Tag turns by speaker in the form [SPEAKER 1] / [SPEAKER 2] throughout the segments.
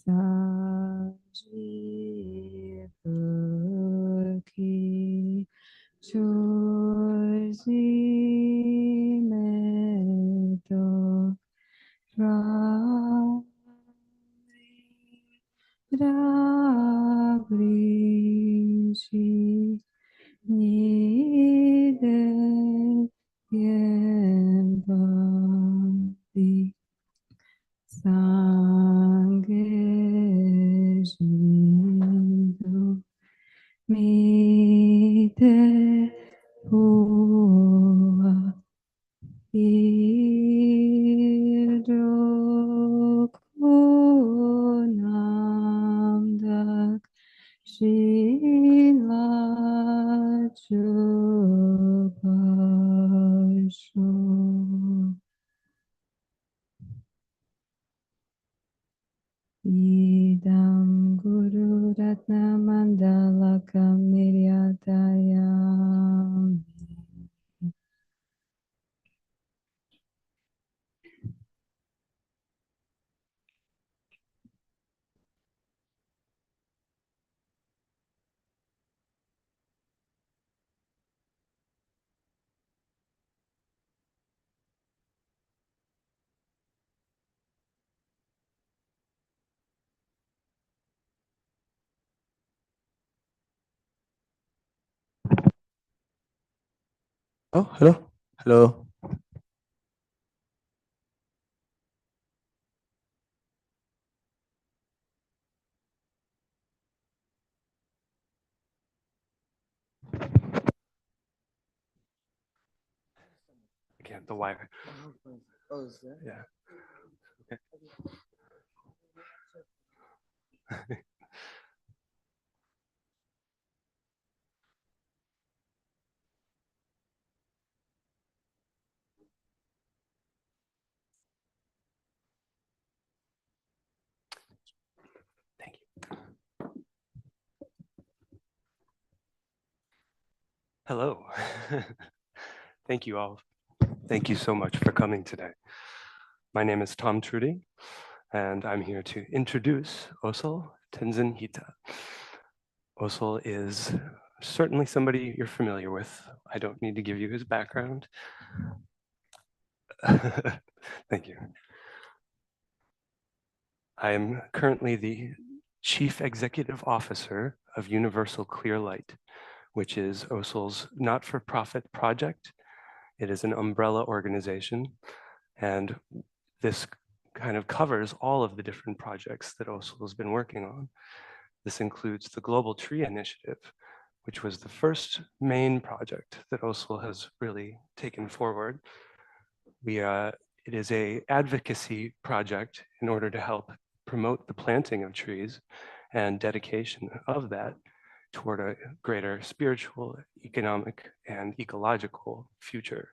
[SPEAKER 1] Sajibuki Chojimeto Rabrishi Nide Yembadi Sange Jidu Mite Hua Idrokunamdak Shila Chupasho. Idam Guru Ratna Mandala Kamiryatayam.
[SPEAKER 2] Oh, hello. Hello. Again, the wire.
[SPEAKER 3] Oh, is that?
[SPEAKER 2] Yeah. Okay. Thank you. Hello. Thank you all. Thank you so much for coming today. My name is Tom Trudy, and I'm here to introduce Osel Hita. Osel is certainly somebody you're familiar with. I don't need to give you his background. Thank you. I am currently the Chief Executive Officer of Universal Clear Light, which is Osel's not-for-profit project. It is an umbrella organization, and this kind of covers all of the different projects that Osel has been working on. This includes the Global Tree Initiative, which was the first main project that Osel has really taken forward. It is an advocacy project in order to help promote the planting of trees and dedication of that toward a greater spiritual, economic, and ecological future.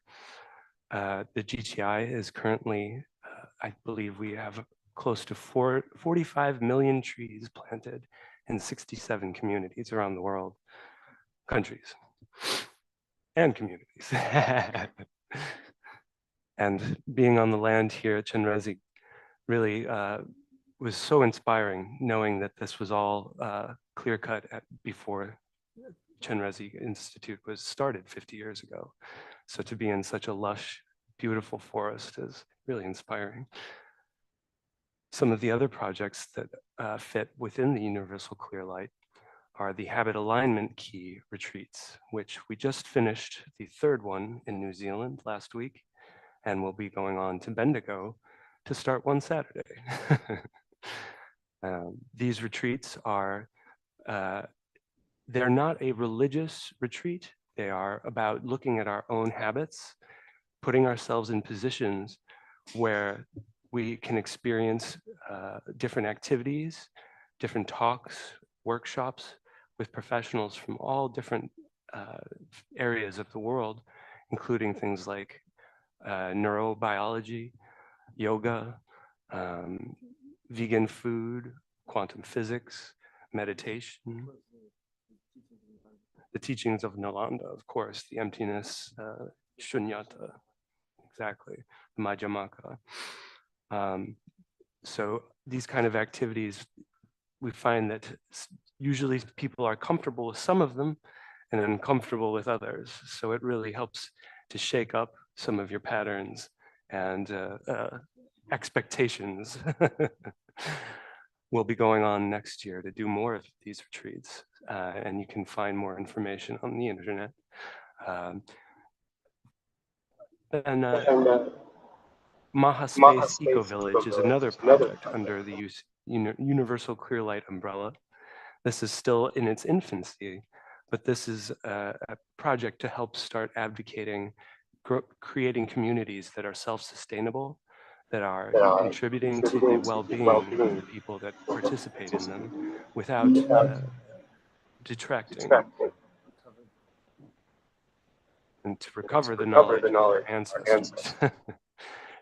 [SPEAKER 2] The GTI is currently, I believe we have close to 45 million trees planted in 67 communities around the world, countries, and communities. And being on the land here at Chenrezig really was so inspiring, knowing that this was all clear-cut before Chenrezig Institute was started 50 years ago. So to be in such a lush, beautiful forest is really inspiring. Some of the other projects that fit within the Universal Clear Light are the Habit Alignment Key retreats, which we just finished the third one in New Zealand last week, and we'll be going on to Bendigo to start one Saturday. These retreats are, they're not a religious retreat. They are about looking at our own habits, putting ourselves in positions where we can experience different activities, different talks, workshops with professionals from all different areas of the world, including things like neurobiology, yoga, vegan food, quantum physics, meditation, the teachings of Nalanda, of course, the emptiness, shunyata, exactly, the Majjhimaka. So these kind of activities, we find that usually people are comfortable with some of them and uncomfortable with others. So it really helps to shake up some of your patterns and expectations. We'll be going on next year to do more of these retreats, and you can find more information on the internet. Maha Space Eco Village is another project under the Universal Clear Light umbrella. This is still in its infancy, but this is a project to help start advocating, creating communities that are self-sustainable, that are contributing to the well-being of the people that participate in them without detracting, and to recover the knowledge of our ancestors.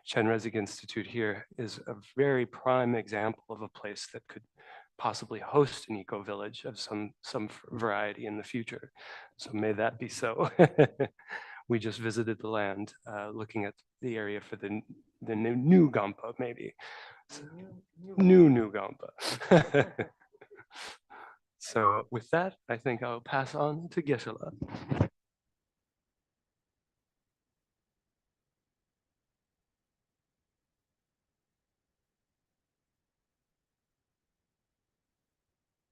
[SPEAKER 2] Chenrezig Institute here is a very prime example of a place that could possibly host an eco-village of some variety in the future. So may that be so. We just visited the land, looking at the area for the new Gampa, maybe. So, new Gampa. So with that, I think I'll pass on to Geshe-la.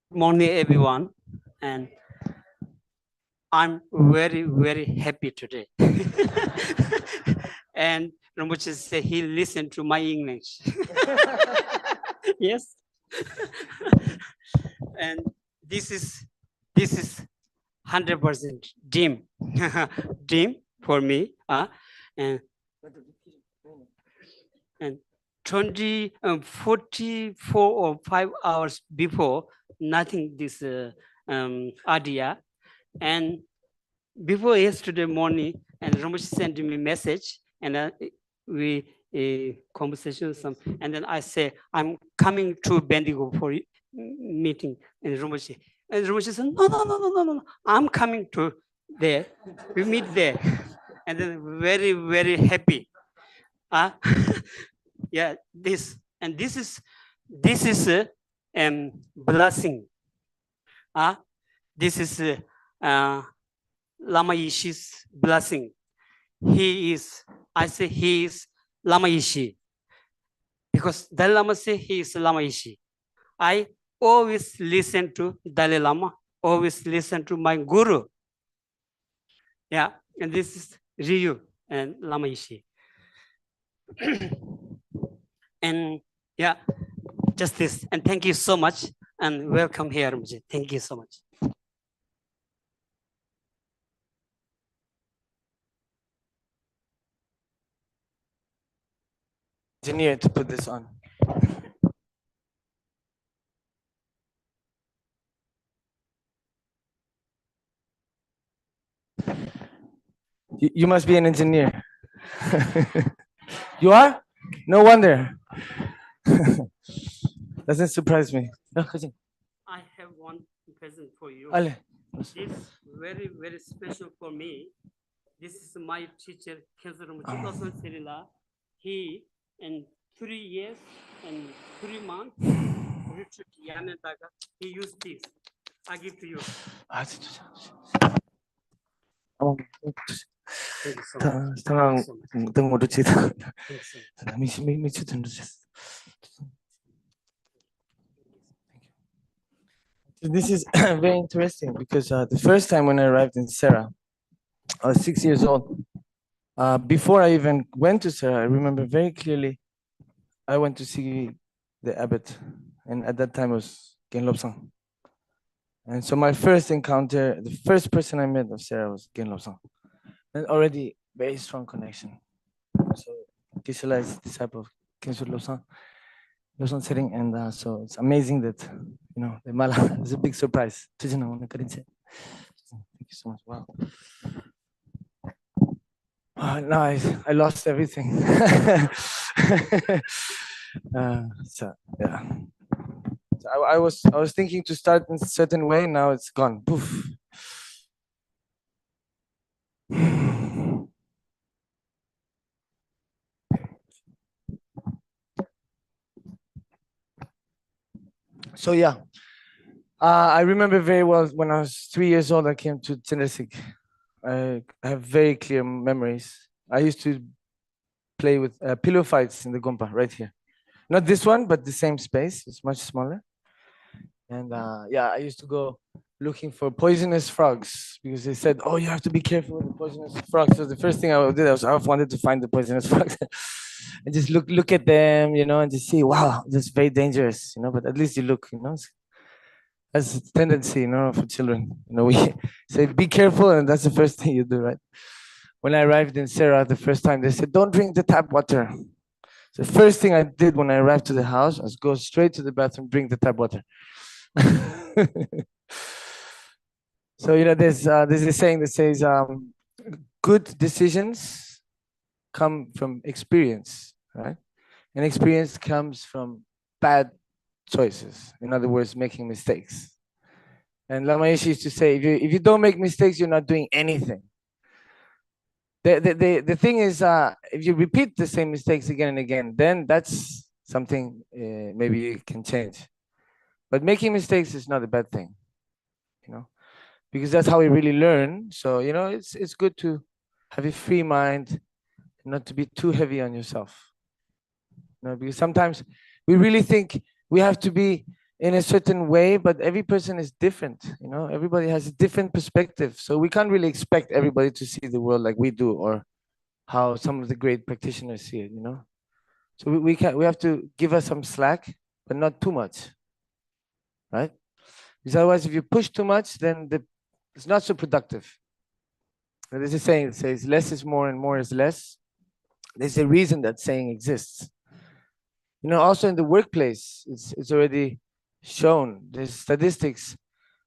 [SPEAKER 4] Morning, everyone, and I'm very happy today. And Rinpoche said he listened to my English. Yes. And this is 100% dream, dream for me. And 44 or 5 hours before, nothing this idea. And before yesterday morning, and Ramesh sent me a message, and we conversation some, and then I say I'm coming to Bendigo for meeting, and Ramesh said no, I'm coming to there. We meet there, and then very happy. Yeah, this is a blessing. This is Lama Yeshe's blessing. I say he is Lama Yeshe because Dalai Lama say he is Lama Yeshe. I always listen to Dalai Lama, always listen to my guru. Yeah, and this is Ryu and Lama Yeshe. And yeah, just this. And thank you so much. And welcome here, Mujit. Thank you so much.
[SPEAKER 3] Engineer to put this on. You must be an engineer. You are? No wonder. Doesn't surprise me.
[SPEAKER 4] I have one present for you. This is very special for me. This is my teacher, Osel Hita. He, in 3 years and 3 months, retreat Yanetaga. He used this. I give to you. Thank you so much.
[SPEAKER 3] This is very interesting because the first time when I arrived in Serra, I was 6 years old. Before I even went to Serra, I remember very clearly, I went to see the abbot, and at that time it was Gen Lobsang. And so my first encounter, the first person I met of Serra was Gen Lobsang. And already very strong connection. So Geshe-la is disciple of Kensur Lobsang setting, and so it's amazing that, you know, the Mala is a big surprise. Thank you so much. Wow. No, I lost everything. So yeah. So I was thinking to start in a certain way. Now it's gone. Poof. So yeah, I remember very well when I was 3 years old, I came to Chenrezig. I have very clear memories. I used to play with pillow fights in the Gompa right here. Not this one, but the same space. It's much smaller. And yeah, I used to go looking for poisonous frogs because they said, "Oh, you have to be careful with the poisonous frogs." So the first thing I did, I wanted to find the poisonous frogs and just look at them, and just see, wow, that's very dangerous, But at least you look, That's a tendency, for children. We say, "Be careful," and that's the first thing you do, right? When I arrived in Sarah the first time, they said, "Don't drink the tap water." So the first thing I did when I arrived to the house was go straight to the bathroom, drink the tap water. So there's a saying that says, good decisions come from experience, right? And experience comes from bad choices. In other words, making mistakes. And Lama Yeshe used to say, if you don't make mistakes, you're not doing anything. The thing is, if you repeat the same mistakes again and again, then that's something maybe you can change. But making mistakes is not a bad thing, because that's how we really learn. So, it's good to have a free mind, not to be too heavy on yourself. Because sometimes we really think we have to be in a certain way, but every person is different. Everybody has a different perspective. So we can't really expect everybody to see the world like we do, or how some of the great practitioners see it, So we have to give us some slack, but not too much, right? Because otherwise, if you push too much, then it's not so productive. There's a saying that says less is more and more is less. There's a reason that saying exists. Also in the workplace, it's already shown. There's statistics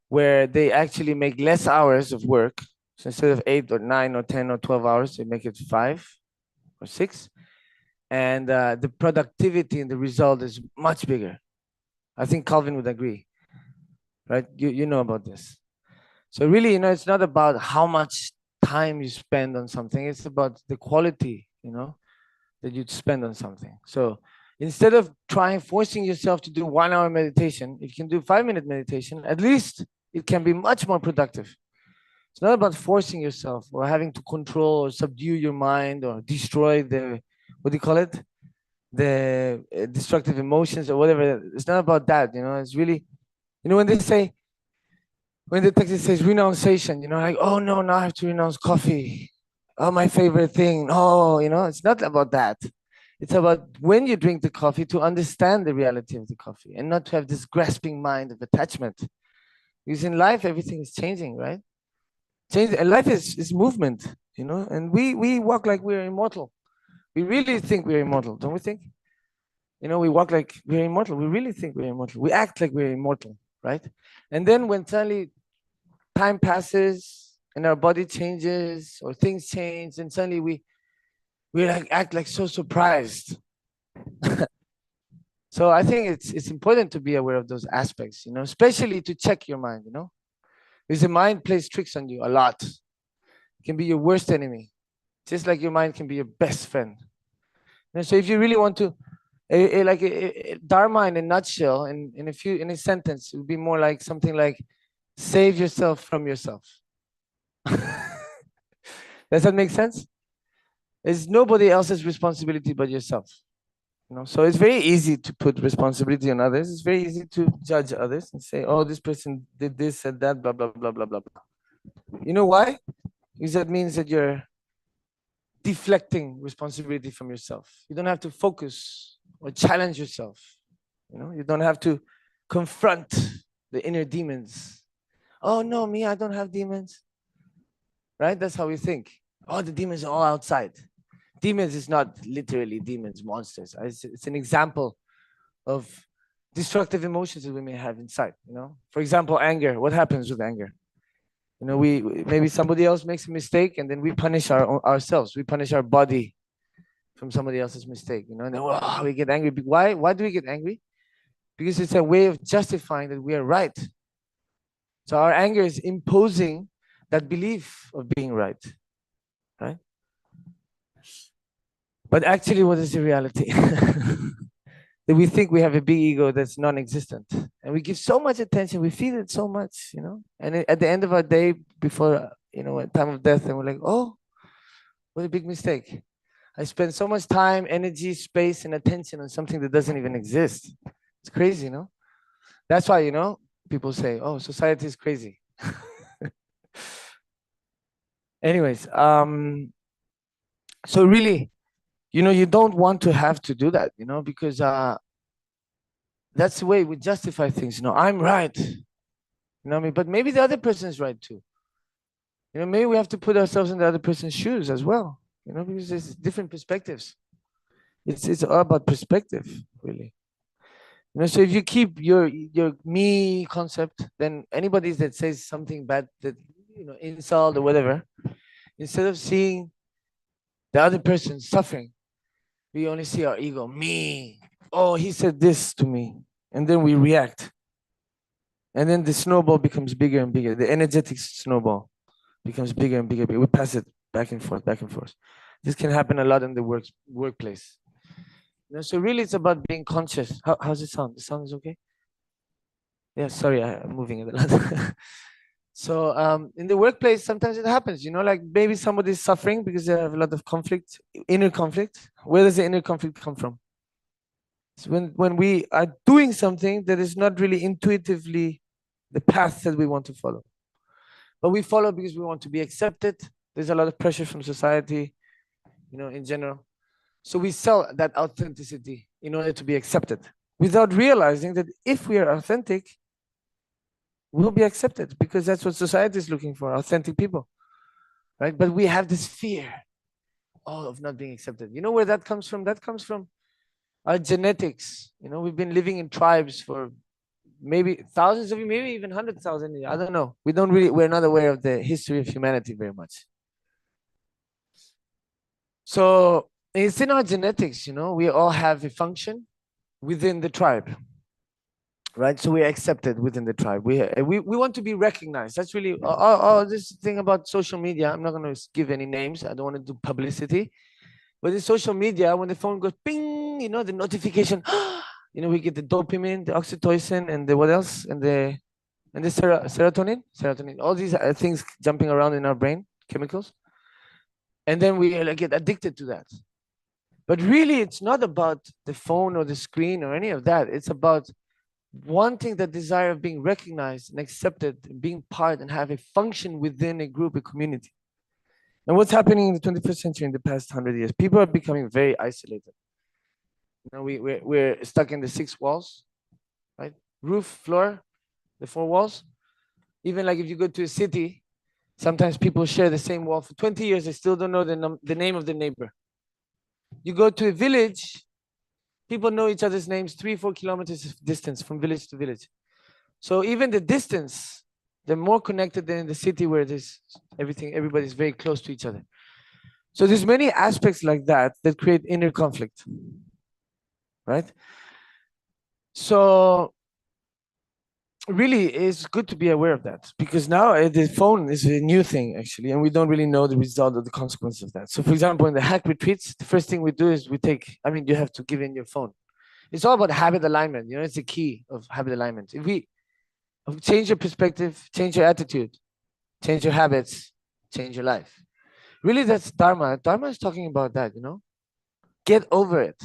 [SPEAKER 3] where they actually make less hours of work. So instead of 8 or 9 or 10 or 12 hours, they make it 5 or 6. And the productivity and the result is much bigger. I think Calvin would agree, right? You know about this. So really, it's not about how much time you spend on something. It's about the quality, that you'd spend on something. So instead of forcing yourself to do 1 hour meditation, if you can do 5-minute meditation, at least it can be much more productive. It's not about forcing yourself or having to control or subdue your mind or destroy the, what do you call it? The destructive emotions or whatever. It's not about that, It's really, when they say, when the text says renunciation, like, oh no, now I have to renounce coffee. Oh, my favorite thing. Oh, it's not about that. It's about when you drink the coffee to understand the reality of the coffee and not to have this grasping mind of attachment. Because in life, everything is changing, right? And life is movement, and we walk like we're immortal. We really think we're immortal, don't we think? We walk like we're immortal. We really think we're immortal. We act like we're immortal, right? And then when suddenly time passes and our body changes or things change, and suddenly we act like so surprised. So I think it's important to be aware of those aspects, especially to check your mind, because the mind plays tricks on you a lot. It can be your worst enemy, just like your mind can be your best friend. And so if you really want to, Dharma in a nutshell, in a sentence, it would be more like something like, save yourself from yourself. Does that make sense? It's nobody else's responsibility but yourself. So it's very easy to put responsibility on others. It's very easy to judge others and say, oh, this person did this and that, blah, blah, blah, blah, blah, blah. You know why? Because that means that you're deflecting responsibility from yourself. You don't have to focus or challenge yourself. You don't have to confront the inner demons. Oh, no, me, I don't have demons. Right? That's how we think. Oh, the demons are all outside. Demons is not literally demons, monsters. It's an example of destructive emotions that we may have inside. For example, anger. What happens with anger? We maybe somebody else makes a mistake, and then we punish ourselves. We punish our body from somebody else's mistake. And then we get angry. Why? Why do we get angry? Because it's a way of justifying that we are right. So our anger is imposing that belief of being right. But actually, what is the reality? that we think we have a big ego that's non-existent, and we give so much attention, we feel it so much, you know, and at the end of our day, before, you know, at time of death, and we're like, oh, what a big mistake. I spend so much time, energy, space, and attention on something that doesn't even exist. It's crazy, you know. That's why, you know, people say, oh, society is crazy. Anyways, so really, you know, you don't want to have to do that, you know, because that's the way we justify things. You know, I'm right. You know what I mean? But maybe the other person is right too. You know, maybe we have to put ourselves in the other person's shoes as well. You know, because there's different perspectives. It's all about perspective, really. You know, so if you keep your me concept, then anybody that says something bad, that, you know, insult or whatever, instead of seeing the other person suffering, we only see our ego, me. Oh, he said this to me. And then we react. And then the snowball becomes bigger and bigger. The energetic snowball becomes bigger and bigger. We pass it back and forth, back and forth. This can happen a lot in the workplace. You know, so really it's about being conscious. How's it sound? The sound is okay? Yeah, sorry, I'm moving it a lot. So in the workplace, sometimes it happens, you know, like maybe somebody is suffering because they have a lot of conflict, inner conflict. Where does the inner conflict come from? It's when we are doing something that is not really intuitively the path that we want to follow. But we follow because we want to be accepted. There's a lot of pressure from society, you know, in general. So we sell that authenticity in order to be accepted, without realizing that if we are authentic, we'll be accepted, because that's what society is looking for, authentic people, right? But we have this fear, of not being accepted. You know where that comes from? That comes from our genetics. You know, we've been living in tribes for maybe thousands of years, maybe even 100,000 years. I don't know. We're not aware of the history of humanity very much. So it's in our genetics, you know, we all have a function within the tribe. Right, so we're accepted within the tribe. We want to be recognized. That's really this thing about social media. I'm not going to give any names. I don't want to do publicity. But in social media, when the phone goes ping, you know, the notification, you know, we get the dopamine, the oxytocin, and the what else, and the serotonin. All these things jumping around in our brain, chemicals, and then we get addicted to that. But really, it's not about the phone or the screen or any of that. It's about wanting the desire of being recognized and accepted, and being part and have a function within a group, a community. And what's happening in the 21st century, in the past 100 years, people are becoming very isolated. You know, we're stuck in the 6 walls, right? Roof, floor, the 4 walls. Even like if you go to a city, sometimes people share the same wall for 20 years, they still don't know the name of the neighbor. You go to a village, people know each other's names 3-4 kilometers distance from village to village. So even the distance, they're more connected than in the city where there's everybody's very close to each other. So there's many aspects like that that create inner conflict, right? So really it's good to be aware of that, because now the phone is a new thing actually, and we don't really know the result or the consequence of that. So for example, in the hack retreats, the first thing we do is you have to give in your phone. It's all about habit alignment. You know, it's the key of habit alignment. If we change your perspective, change your attitude, change your habits, change your life. Really, that's Dharma. Dharma is talking about that, you know. Get over it.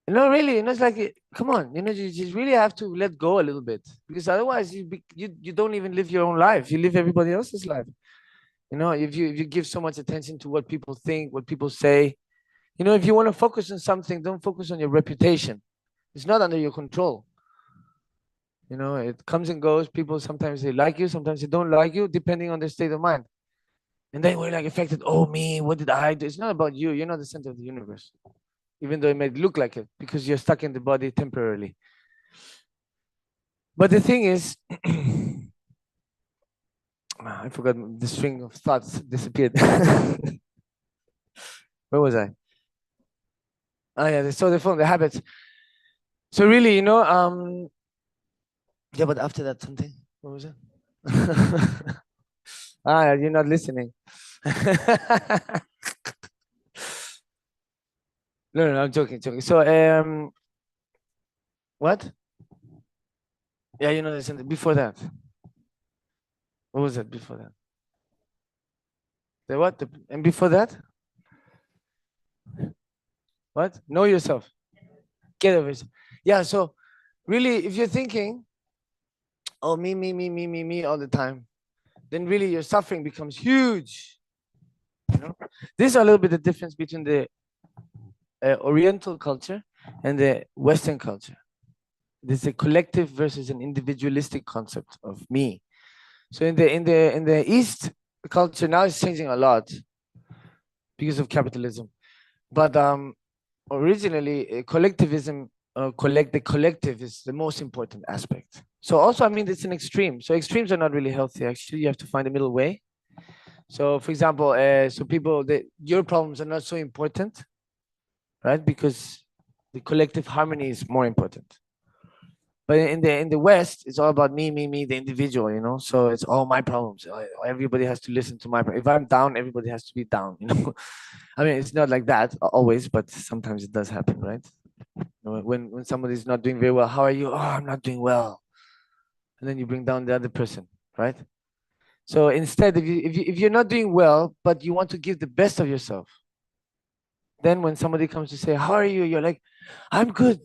[SPEAKER 3] You know, really, you know, it's like, come on, you know, you just really have to let go a little bit, because otherwise you don't even live your own life. You live everybody else's life. You know, if you give so much attention to what people think, what people say, you know, if you want to focus on something, don't focus on your reputation. It's not under your control. You know, it comes and goes. People, sometimes they like you, sometimes they don't like you, depending on their state of mind. And then we're like affected. Oh, me, what did I do? It's not about you. You're not the center of the universe, even though it may look like it, because you're stuck in the body temporarily. But the thing is, I forgot, the string of thoughts disappeared. Where was I? Oh yeah, so the phone, the habits. So really, you know, yeah, but after that something, what was it? You're not listening. No, I'm joking, joking. So, what? Yeah, you know, this before that. What was it before that? The what? And before that? What? Know yourself. Get over yourself. Yeah, so really, if you're thinking, oh, me all the time, then really your suffering becomes huge. You know? This is a little bit the difference between the Oriental culture and the Western culture. There's a collective versus an individualistic concept of me. So in the East culture now it's changing a lot because of capitalism, but originally collectivism, the collective is the most important aspect. So also, I mean, it's an extreme. So extremes are not really healthy. Actually, you have to find a middle way. So, for example, so people that your problems are not so important, right? Because the collective harmony is more important. But in the West, it's all about me, the individual, you know. So it's all my problems. Everybody has to listen to my. If I'm down, everybody has to be down, you know. I mean, it's not like that always, but sometimes it does happen, right? When somebody's not doing very well, how are you? Oh, I'm not doing well, and then you bring down the other person, right? So instead, if you're not doing well, but you want to give the best of yourself, then when somebody comes to say, "How are you?" You're like, "I'm good.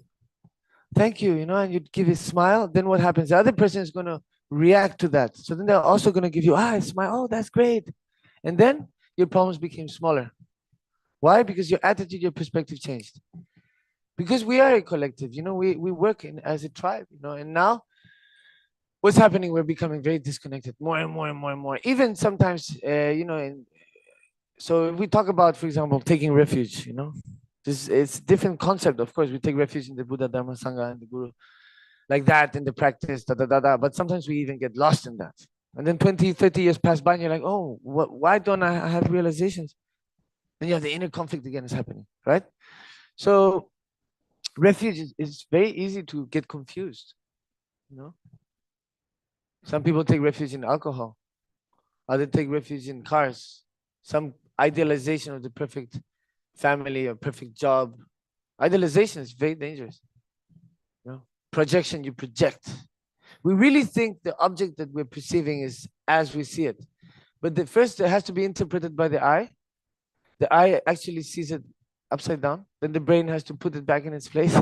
[SPEAKER 3] Thank you," you know, and you give a smile. Then what happens? The other person is going to react to that. So then they're also going to give you a smile. Oh, that's great. And then your problems became smaller. Why? Because your attitude, your perspective changed. Because we are a collective, you know, we work as a tribe, you know, and now what's happening? We're becoming very disconnected, more and more and more and more. Even sometimes, you know, and so if we talk about, for example, taking refuge, you know, it's a different concept. Of course, we take refuge in the Buddha, Dharma, Sangha, and the Guru, like that in the practice, but sometimes we even get lost in that. And then 20, 30 years pass by and you're like, oh, why don't I have realizations? And you have the inner conflict again is happening, right? So refuge is very easy to get confused, you know. Some people take refuge in alcohol, others take refuge in cars, some idealization of the perfect family or perfect job. Idealization is very dangerous. You know, projection, you project. We really think the object that we're perceiving is as we see it. But first it has to be interpreted by the eye. The eye actually sees it upside down. Then the brain has to put it back in its place.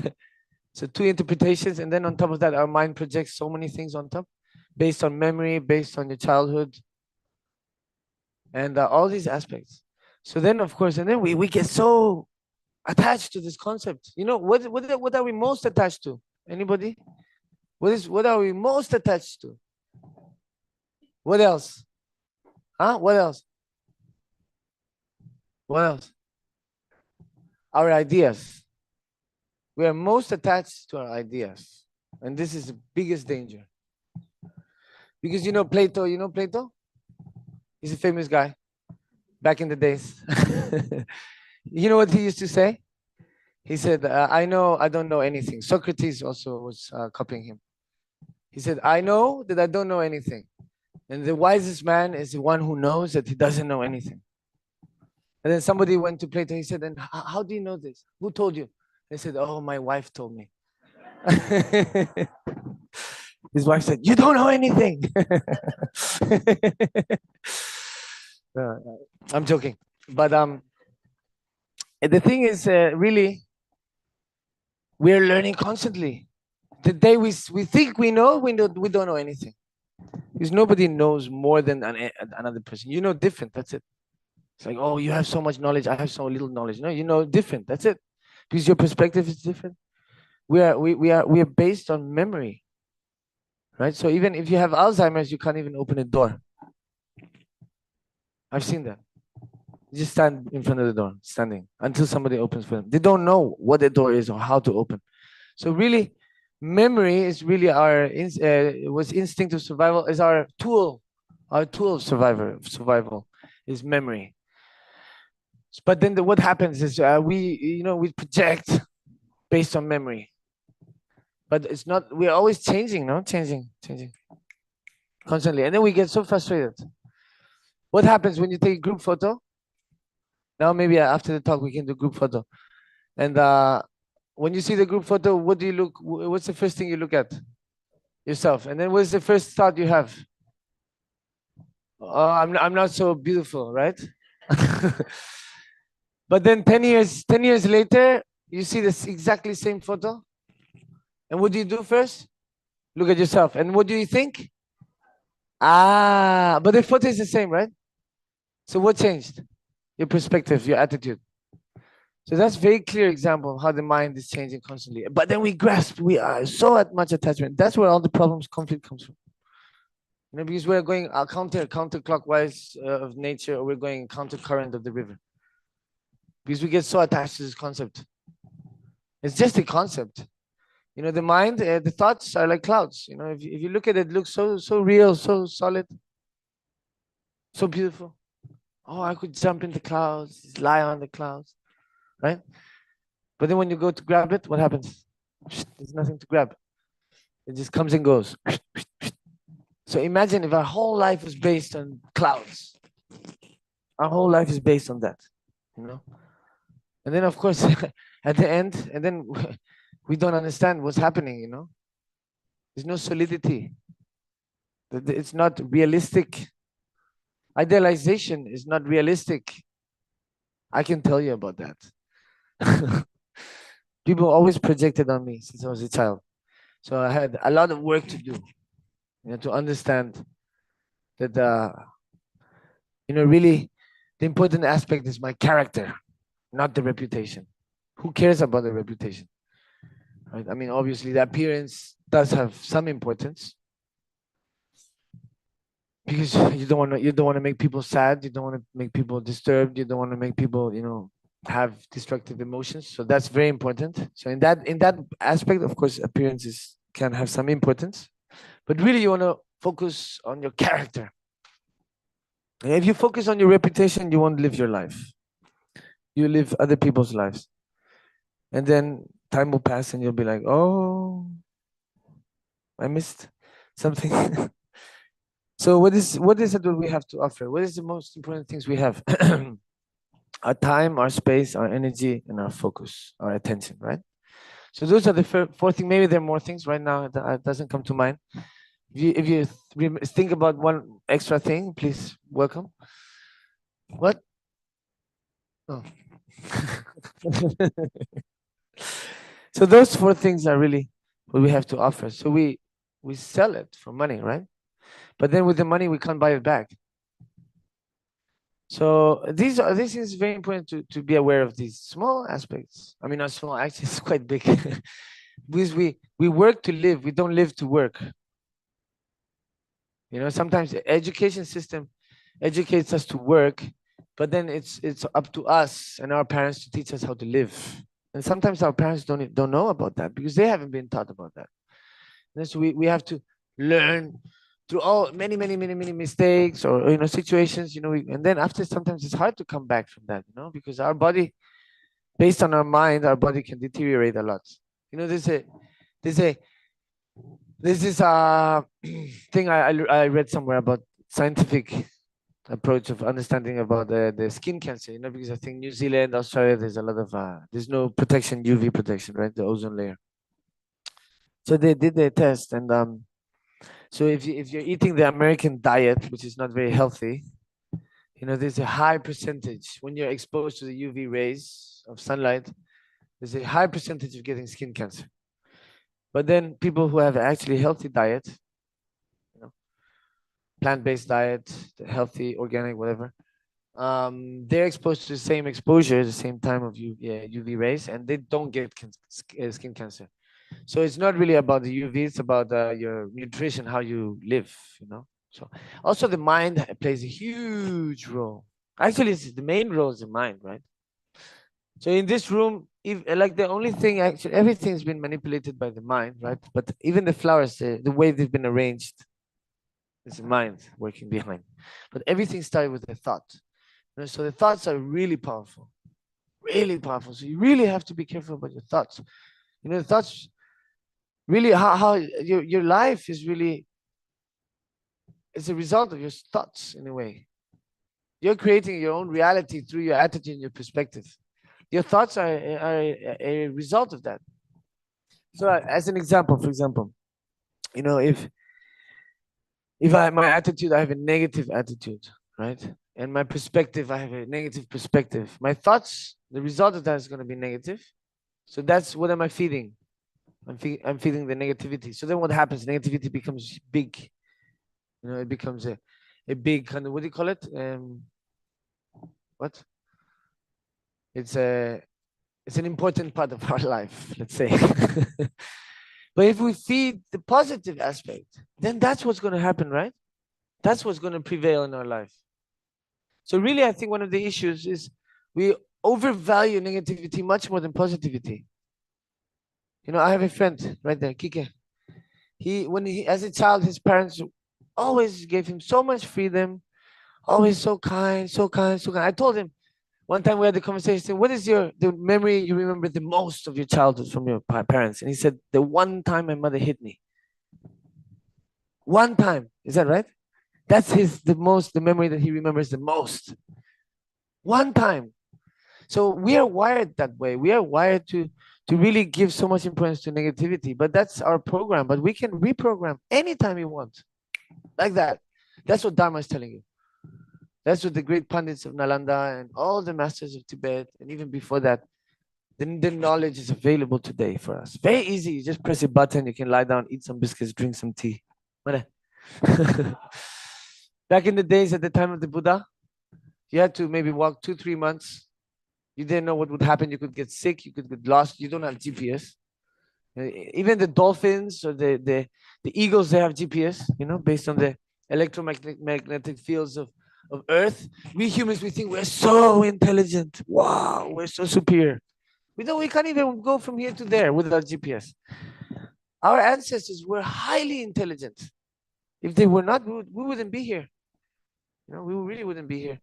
[SPEAKER 3] So two interpretations. And then on top of that, our mind projects so many things on top based on memory, based on your childhood, and all these aspects. So then, of course, and then we get so attached to this concept. You know, what are we most attached to? Anybody? What are we most attached to? What else? Huh? What else? What else? Our ideas. We are most attached to our ideas. And this is the biggest danger. Because you know Plato, He's a famous guy back in the days. You know what he used to say? He said, I don't know anything. Socrates also was copying him. He said, I know that I don't know anything. And the wisest man is the one who knows that he doesn't know anything. And then somebody went to Plato. He said, and how do you know this? Who told you? They said, oh, my wife told me. His wife said, you don't know anything. I'm joking. But the thing is, really, we're learning constantly. The day we think we know, we don't know anything. Because nobody knows more than another person. You know different, that's it. It's like, oh, you have so much knowledge, I have so little knowledge. No, you know different, that's it. Because your perspective is different. We are based on memory. Right? So even if you have Alzheimer's, you can't even open a door. I've seen that. You just stand in front of the door, standing, until somebody opens for them. They don't know what the door is or how to open. So really, memory is really our was instinctive survival, is our tool of survival is memory. But then what happens is we project based on memory. But it's not, we're always changing, no? Changing constantly. And then we get so frustrated. What happens when you take a group photo? Now maybe after the talk we can do group photo. And when you see the group photo, what do you look? What's the first thing you look at? Yourself. And then what's the first thought you have? Oh, I'm not so beautiful, right? But then 10 years later, you see this exactly same photo. And what do you do first? Look at yourself. And what do you think? Ah, but the photo is the same, right? So what changed? Your perspective, your attitude. So that's a very clear example of how the mind is changing constantly. But then we grasp, we are so at much attachment. That's where all the problems, conflict comes from. You know, because we're going counterclockwise of nature, or we're going counter-current of the river. Because we get so attached to this concept. It's just a concept. You know, the mind, the thoughts are like clouds. You know, if you look at it, it looks so real, so solid, so beautiful. Oh, I could jump in the clouds, just lie on the clouds, right? But then when you go to grab it, what happens? There's nothing to grab. It just comes and goes. So imagine if our whole life is based on clouds. Our whole life is based on that, you know? And then, of course, at the end, and then we don't understand what's happening, you know? There's no solidity. It's not realistic. Idealization is not realistic. I can tell you about that. People always projected on me since I was a child. So I had a lot of work to do, you know, to understand that, you know, really the important aspect is my character, not the reputation. Who cares about the reputation? Right? I mean, obviously the appearance does have some importance, because you don't want to make people sad, you don't want to make people disturbed, you don't want to make people, you know, have destructive emotions. So that's very important. So in that aspect, of course, appearances can have some importance, but really you want to focus on your character. And if you focus on your reputation, you won't live your life. You live other people's lives. And then time will pass and you'll be like, oh, I missed something. So what is it that we have to offer? What is the most important things we have? Our time, our space, our energy, and our focus, our attention, right? So those are the four things. Maybe there are more things right now that doesn't come to mind. If you think about one extra thing, please welcome. What? Oh. So those four things are really what we have to offer. So we sell it for money, right? But then with the money we can't buy it back. So this is very important to be aware of these small aspects. I mean, not small, actually it's quite big. Because we work to live, we don't live to work. You know, sometimes the education system educates us to work, but then it's up to us and our parents to teach us how to live. And sometimes our parents don't know about that because they haven't been taught about that. And so we have to learn through all many mistakes or, you know, situations, you know, and then after sometimes it's hard to come back from that, you know, because our body, based on our mind, our body can deteriorate a lot. You know, there's this thing I read somewhere about scientific approach of understanding about the skin cancer, you know, because I think New Zealand, Australia, there's a lot of there's no protection, UV protection, right? The ozone layer. So they did the test, and so if you're eating the American diet, which is not very healthy, you know, there's a high percentage when you're exposed to the UV rays of sunlight, there's a high percentage of getting skin cancer. But then people who have actually healthy diet, you know, plant-based diet, healthy, organic, whatever, they're exposed to the same exposure at the same time of UV rays, and they don't get skin cancer. So it's not really about the UV, it's about your nutrition, how you live, you know. So also the mind plays a huge role. Actually, it's the main role is the mind, right? So in this room, if like the only thing, actually everything's been manipulated by the mind, right? But even the flowers, the way they've been arranged, is the mind working behind. But everything started with a thought. You know, so the thoughts are really powerful, really powerful. So you really have to be careful about your thoughts. You know, the thoughts really, how your life is really, it's a result of your thoughts in a way. You're creating your own reality through your attitude and your perspective. Your thoughts are a result of that. So as an example, for example, you know, if my attitude, I have a negative attitude, right? And my perspective, I have a negative perspective. My thoughts, the result of that is going to be negative. So that's what am I feeding? I'm feeding the negativity. So then what happens? Negativity becomes big. You know, it becomes a big kind of, what do you call it? What? It's an important part of our life, let's say. But if we feed the positive aspect, then that's what's going to happen, right? That's what's going to prevail in our life. So really, I think one of the issues is we overvalue negativity much more than positivity. You know, I have a friend right there, Kike. As a child, his parents always gave him so much freedom, always so kind, so kind, so kind. I told him one time we had the conversation, what is the memory you remember the most of your childhood from your parents? And he said, the one time my mother hit me. One time, is that right? That's the memory that he remembers the most. One time. So we are wired that way. We are wired to really give so much importance to negativity, but that's our program. But we can reprogram anytime we want, like that. That's what Dharma is telling you. That's what the great pundits of Nalanda and all the masters of Tibet, and even before that, the knowledge is available today for us. Very easy. You just press a button. You can lie down, eat some biscuits, drink some tea. Back in the days at the time of the Buddha, you had to maybe walk 2-3 months. You didn't know what would happen. You could get sick. You could get lost. You don't have GPS. Even the dolphins or the eagles, they have GPS, you know, based on the electromagnetic fields of Earth. We humans, we think we're so intelligent. Wow, we're so superior. We can't even go from here to there without GPS. Our ancestors were highly intelligent. If they were not, we wouldn't be here. You know, we really wouldn't be here.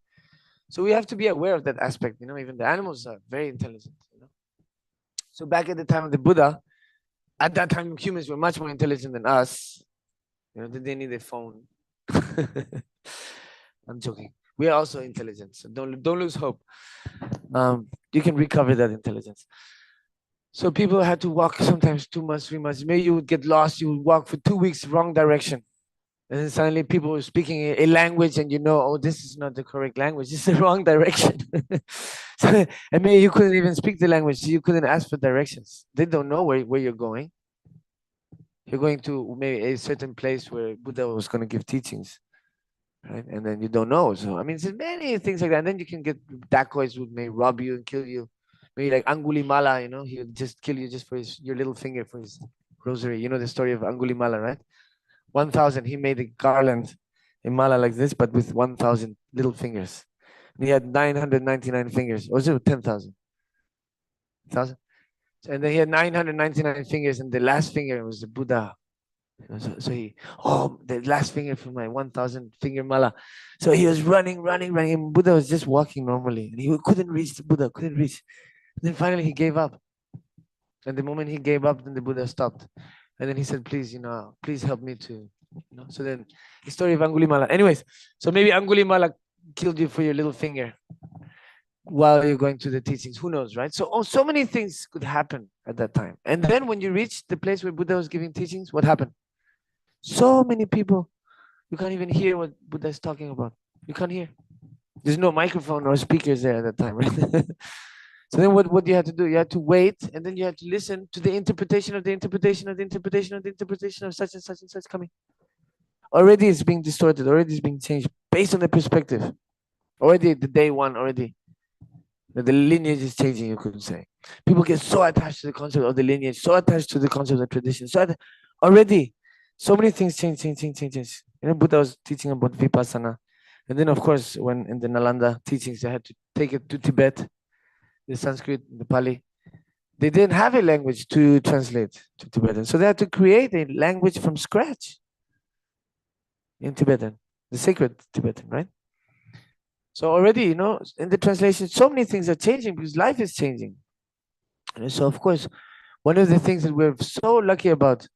[SPEAKER 3] So we have to be aware of that aspect. You know, even the animals are very intelligent. You know? So back at the time of the Buddha, at that time humans were much more intelligent than us. You know, they need a phone. I'm joking. We are also intelligent, so don't lose hope. You can recover that intelligence. So people had to walk sometimes 2 months, 3 months. Maybe you would get lost. You would walk for 2 weeks wrong direction. And then suddenly people were speaking a language and you know, oh, this is not the correct language. This is the wrong direction. So, and maybe you couldn't even speak the language. So you couldn't ask for directions. They don't know where you're going. You're going to maybe a certain place where Buddha was going to give teachings. Right? And then you don't know. So, I mean, there's many things like that. And then you can get dacoits who may rob you and kill you. Maybe like Angulimala, you know, he would just kill you just for your little finger for his rosary. You know the story of Angulimala, right? 1,000, he made a garland, a mala like this, but with 1,000 little fingers. And he had 999 fingers. Or was it 10,000? 1,000? And then he had 999 fingers, and the last finger was the Buddha. So he, the last finger from my 1,000 finger mala. So he was running. And Buddha was just walking normally. And he couldn't reach the Buddha, couldn't reach. And then finally he gave up. And the moment he gave up, then the Buddha stopped. And then he said, please, you know, please help me to, you know. So then the story of Angulimala. Anyways, so maybe Angulimala killed you for your little finger while you're going to the teachings. Who knows, right? So, so many things could happen at that time. And then when you reach the place where Buddha was giving teachings, what happened? So many people, you can't even hear what Buddha is talking about. You can't hear. There's no microphone or speakers there at that time, right? So then what do you have to do? You have to wait, and then you have to listen to the interpretation of the interpretation of the interpretation of the interpretation of such and such and such coming. Already it's being distorted. Already it's being changed based on the perspective. Already the day one, already. The lineage is changing, you could say. People get so attached to the concept of the lineage, so attached to the concept of tradition. So already, so many things change. You know, Buddha was teaching about Vipassana. And then, of course, when in the Nalanda teachings, they had to take it to Tibet. The Sanskrit, the Pali, they didn't have a language to translate to Tibetan. So they had to create a language from scratch in Tibetan, the sacred Tibetan, right? So already, you know, in the translation, so many things are changing because life is changing. And so, of course, one of the things that we're so lucky about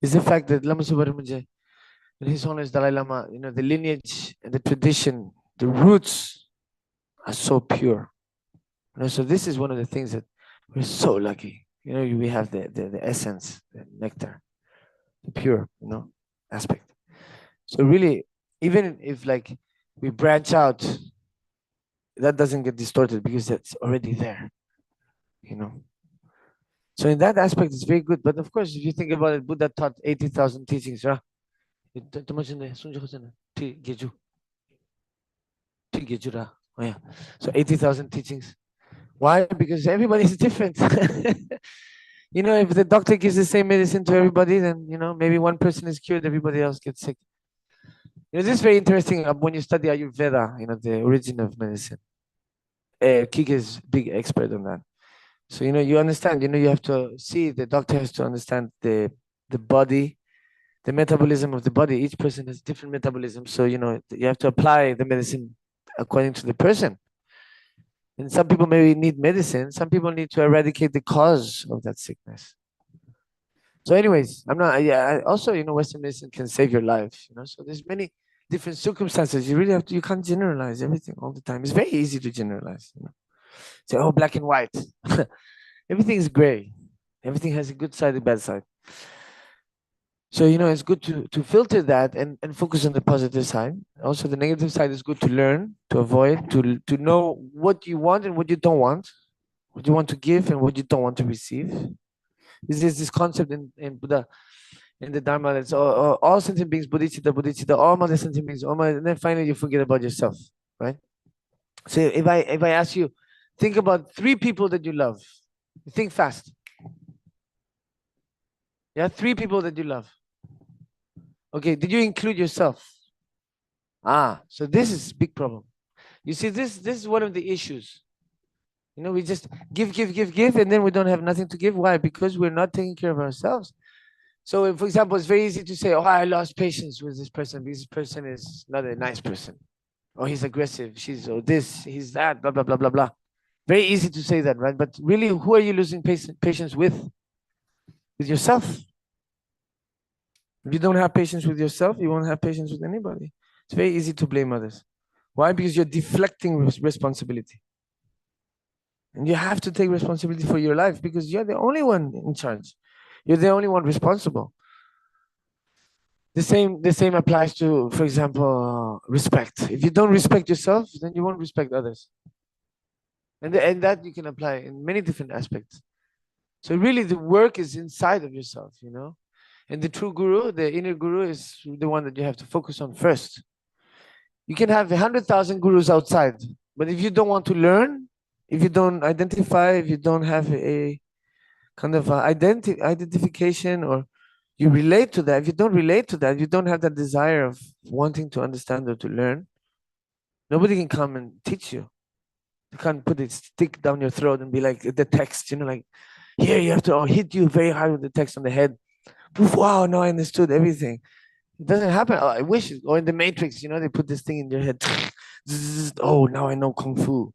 [SPEAKER 3] is the fact that Lama Subharamanje and His Holiness Dalai Lama, you know, the lineage and the tradition, the roots are so pure. So this is one of the things that we're so lucky. We have the essence, the nectar, the pure, aspect. So really, even if like we branch out, that doesn't get distorted because that's already there. So in that aspect, it's very good. But of course, if you think about it, Buddha taught 80,000 teachings, right? Oh, yeah. So 80,000 teachings. Why? Because everybody is different. If the doctor gives the same medicine to everybody, then, maybe one person is cured, everybody else gets sick. This is very interesting when you study Ayurveda, the origin of medicine. Kike is big expert on that. So, you understand, you have to see, the doctor has to understand the body, the metabolism of the body. Each person has different metabolism. So, you have to apply the medicine according to the person. And some people maybe need medicine. Some people need to eradicate the cause of that sickness. So anyways, also, Western medicine can save your life, so there's many different circumstances. You can't generalize everything all the time. It's very easy to generalize, Say, oh, black and white. Everything is gray. Everything has a good side, a bad side. So, it's good to filter that and focus on the positive side. Also, the negative side is good to learn, to avoid, to know what you want and what you don't want, what you want to give and what you don't want to receive. This is this concept in Buddha, in the Dharma, that's all sentient beings, bodhicitta, all mother sentient beings, and then finally you forget about yourself, right? So if I ask you, think about 3 people that you love. Think fast. Yeah, 3 people that you love. Okay, did you include yourself? So this is a big problem. You see, this is one of the issues. We just give, and then we don't have nothing to give. Why? Because we're not taking care of ourselves. So, for example, it's very easy to say, oh, I lost patience with this person because this person is not a nice person. Or he's aggressive, he's that, blah, blah, blah, blah, blah. Very easy to say that, right? But really, who are you losing patience with? With yourself. If you don't have patience with yourself, you won't have patience with anybody. It's very easy to blame others. Why? Because you're deflecting responsibility. And you have to take responsibility for your life because you're the only one in charge. You're the only one responsible. The same applies to, for example, respect. If you don't respect yourself, then you won't respect others. And that you can apply in many different aspects. So really the work is inside of yourself, And the true guru, the inner guru, is the one that you have to focus on first. You can have 100,000 gurus outside, but if you don't want to learn, if you don't identify, if you don't have a kind of identification, or you relate to that, if you don't relate to that, you don't have that desire of wanting to understand or to learn, nobody can come and teach you. You can't put a stick down your throat and be like the text, like, here you have to hit you very hard with the text on the head. Poof, wow, now I understood everything. It doesn't happen. I wish it. Or in the Matrix, they put this thing in your head. Oh, now I know Kung Fu.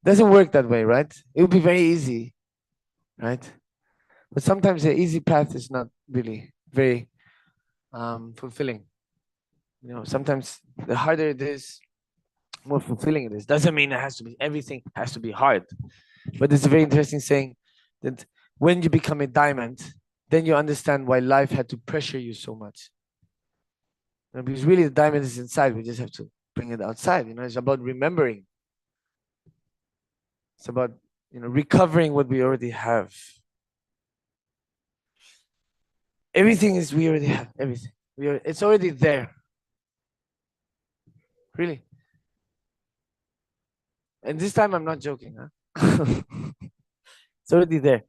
[SPEAKER 3] Doesn't work that way, right? It would be very easy, right? But sometimes the easy path is not really very fulfilling. Sometimes the harder it is, more fulfilling it is. Doesn't mean everything has to be hard. But it's a very interesting saying that when you become a diamond, then you understand why life had to pressure you so much. Because really the diamond is inside. We just have to bring it outside. It's about remembering. It's about recovering what we already have. Everything is, we already have everything. It's already there. Really. And this time I'm not joking, huh? It's already there.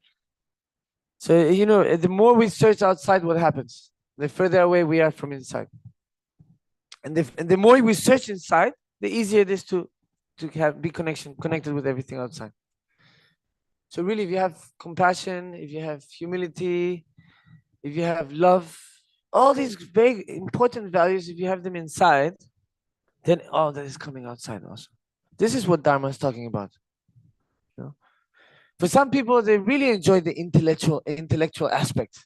[SPEAKER 3] So, the more we search outside, what happens? The further away we are from inside. And the more we search inside, the easier it is to be connected with everything outside. So really, if you have compassion, if you have humility, if you have love, all these very important values, if you have them inside, then all that is coming outside also. This is what Dharma is talking about. For some people, they really enjoy the intellectual aspect.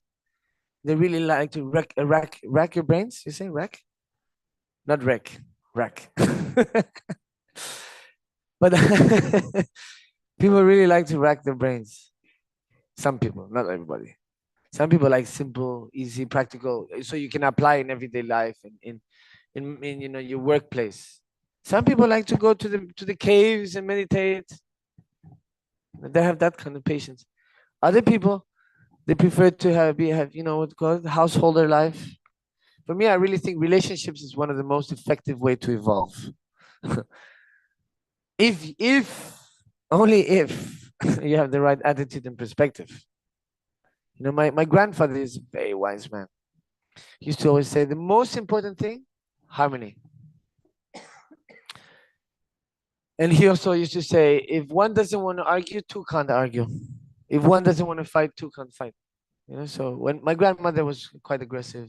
[SPEAKER 3] They really like to rack your brains. You say rack? Not wreck, rack. But people really like to rack their brains. Some people, not everybody. Some people like simple, easy, practical, so you can apply in everyday life and in you know your workplace. Some people like to go to the caves and meditate. They have that kind of patience. Other people, they prefer to have you know what's called householder life. For me, I really think relationships is one of the most effective way to evolve. if only if you have the right attitude and perspective. You know, my grandfather is a very wise man. He used to always say the most important thing, harmony. And he also used to say, if one doesn't want to argue, two can't argue. If one doesn't want to fight, two can't fight. You know, so when my grandmother was quite aggressive,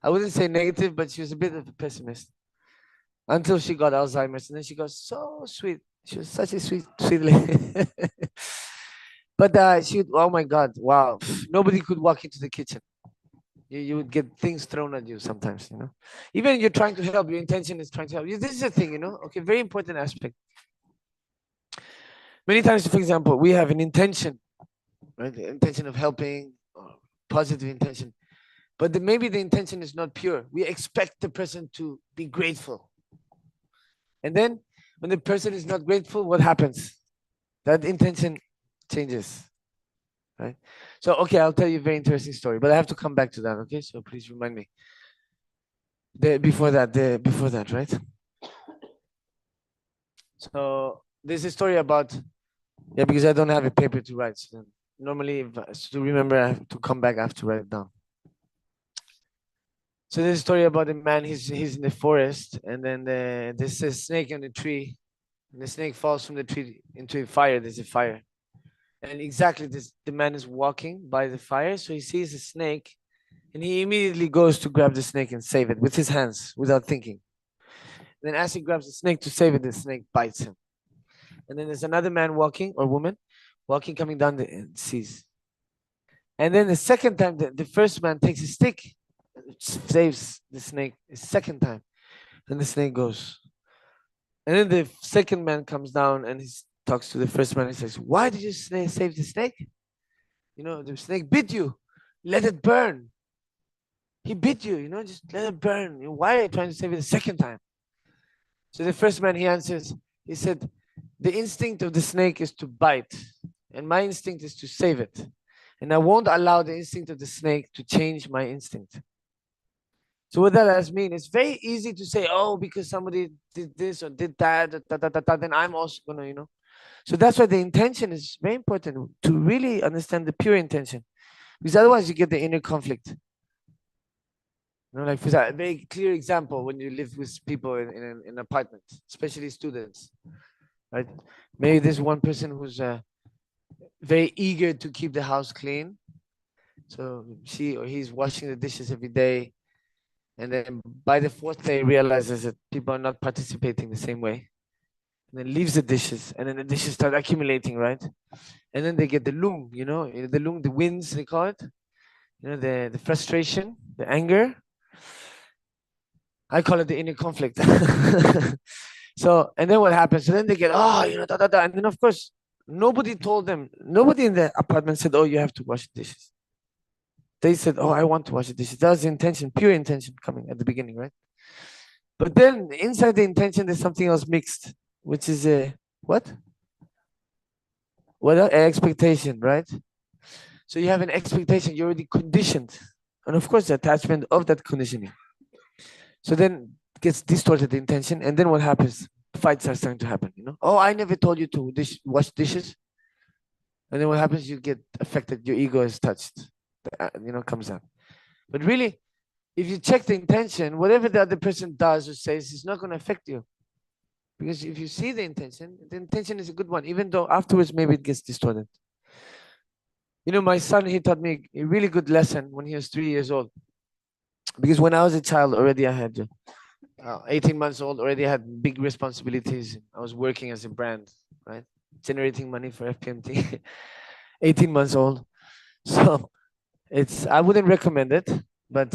[SPEAKER 3] I wouldn't say negative, but she was a bit of a pessimist until she got Alzheimer's, and then she got so sweet. She was such a sweet lady. But she would, oh my God, wow. Nobody could walk into the kitchen. You would get things thrown at you sometimes, you know. Even you're trying to help, your intention is trying to help you. This is a thing, you know. Okay, very important aspect. Many times, for example, we have an intention, right? The intention of helping, or positive intention. But maybe the intention is not pure. We expect the person to be grateful. And then when the person is not grateful, what happens? That intention changes. Right? So, okay, I'll tell you a very interesting story, but I have to come back to that, okay? So please remind me. Before that, right? So there's a story about, yeah, because I don't have a paper to write. So normally, to remember, I have to come back, I have to write it down. So there's a story about a man, he's in the forest, and then there's a snake on a tree, and the snake falls from the tree into a fire, there's a fire. And exactly this, the man is walking by the fire, so he sees a snake, and he immediately goes to grab the snake and save it with his hands, without thinking. Then as he grabs the snake to save it, the snake bites him. And then there's another man walking, or woman, walking, coming down and sees. And then the second time, the first man takes a stick, saves the snake a second time, and the snake goes. And then the second man comes down and he talks to the first man and says, why did you save the snake? You know, the snake bit you. Let it burn. He bit you, you know, just let it burn. Why are you trying to save it the second time? So the first man, he answers, he said, the instinct of the snake is to bite, and my instinct is to save it. And I won't allow the instinct of the snake to change my instinct. So what that does mean, it's very easy to say, oh, because somebody did this or did that, then I'm also gonna, you know. So that's why the intention is very important, to really understand the pure intention, because otherwise you get the inner conflict. You know, like for a very clear example, when you live with people in an apartment, especially students, right? Maybe there's one person who's very eager to keep the house clean. So she or he's washing the dishes every day. And then by the fourth day, realizes that people are not participating the same way. And then leaves the dishes, and then the dishes start accumulating, right? And then they get the loom, you know, the loom, the winds, they call it. You know, the frustration, the anger. I call it the inner conflict. So, and then what happens? So then they get, oh, you know, and then of course, nobody told them, nobody in the apartment said, oh, you have to wash the dishes. They said, oh, I want to wash the dishes. That was the intention, pure intention coming at the beginning, right? But then inside the intention, there's something else mixed, which is a, what? What? An expectation, right? So you have an expectation, you're already conditioned. And of course, the attachment of that conditioning. So then it gets distorted, the intention, and then what happens? Fights are starting to happen, you know? Oh, I never told you to wash dishes. And then what happens? You get affected, your ego is touched, you know, comes out. But really, if you check the intention, whatever the other person does or says is not going to affect you. Because if you see the intention is a good one, even though afterwards maybe it gets distorted. You know, my son, he taught me a really good lesson when he was 3 years old. Because when I was a child, already I had 18 months old, already had big responsibilities. I was working as a brand, right? Generating money for FPMT. 18 months old. So I wouldn't recommend it, but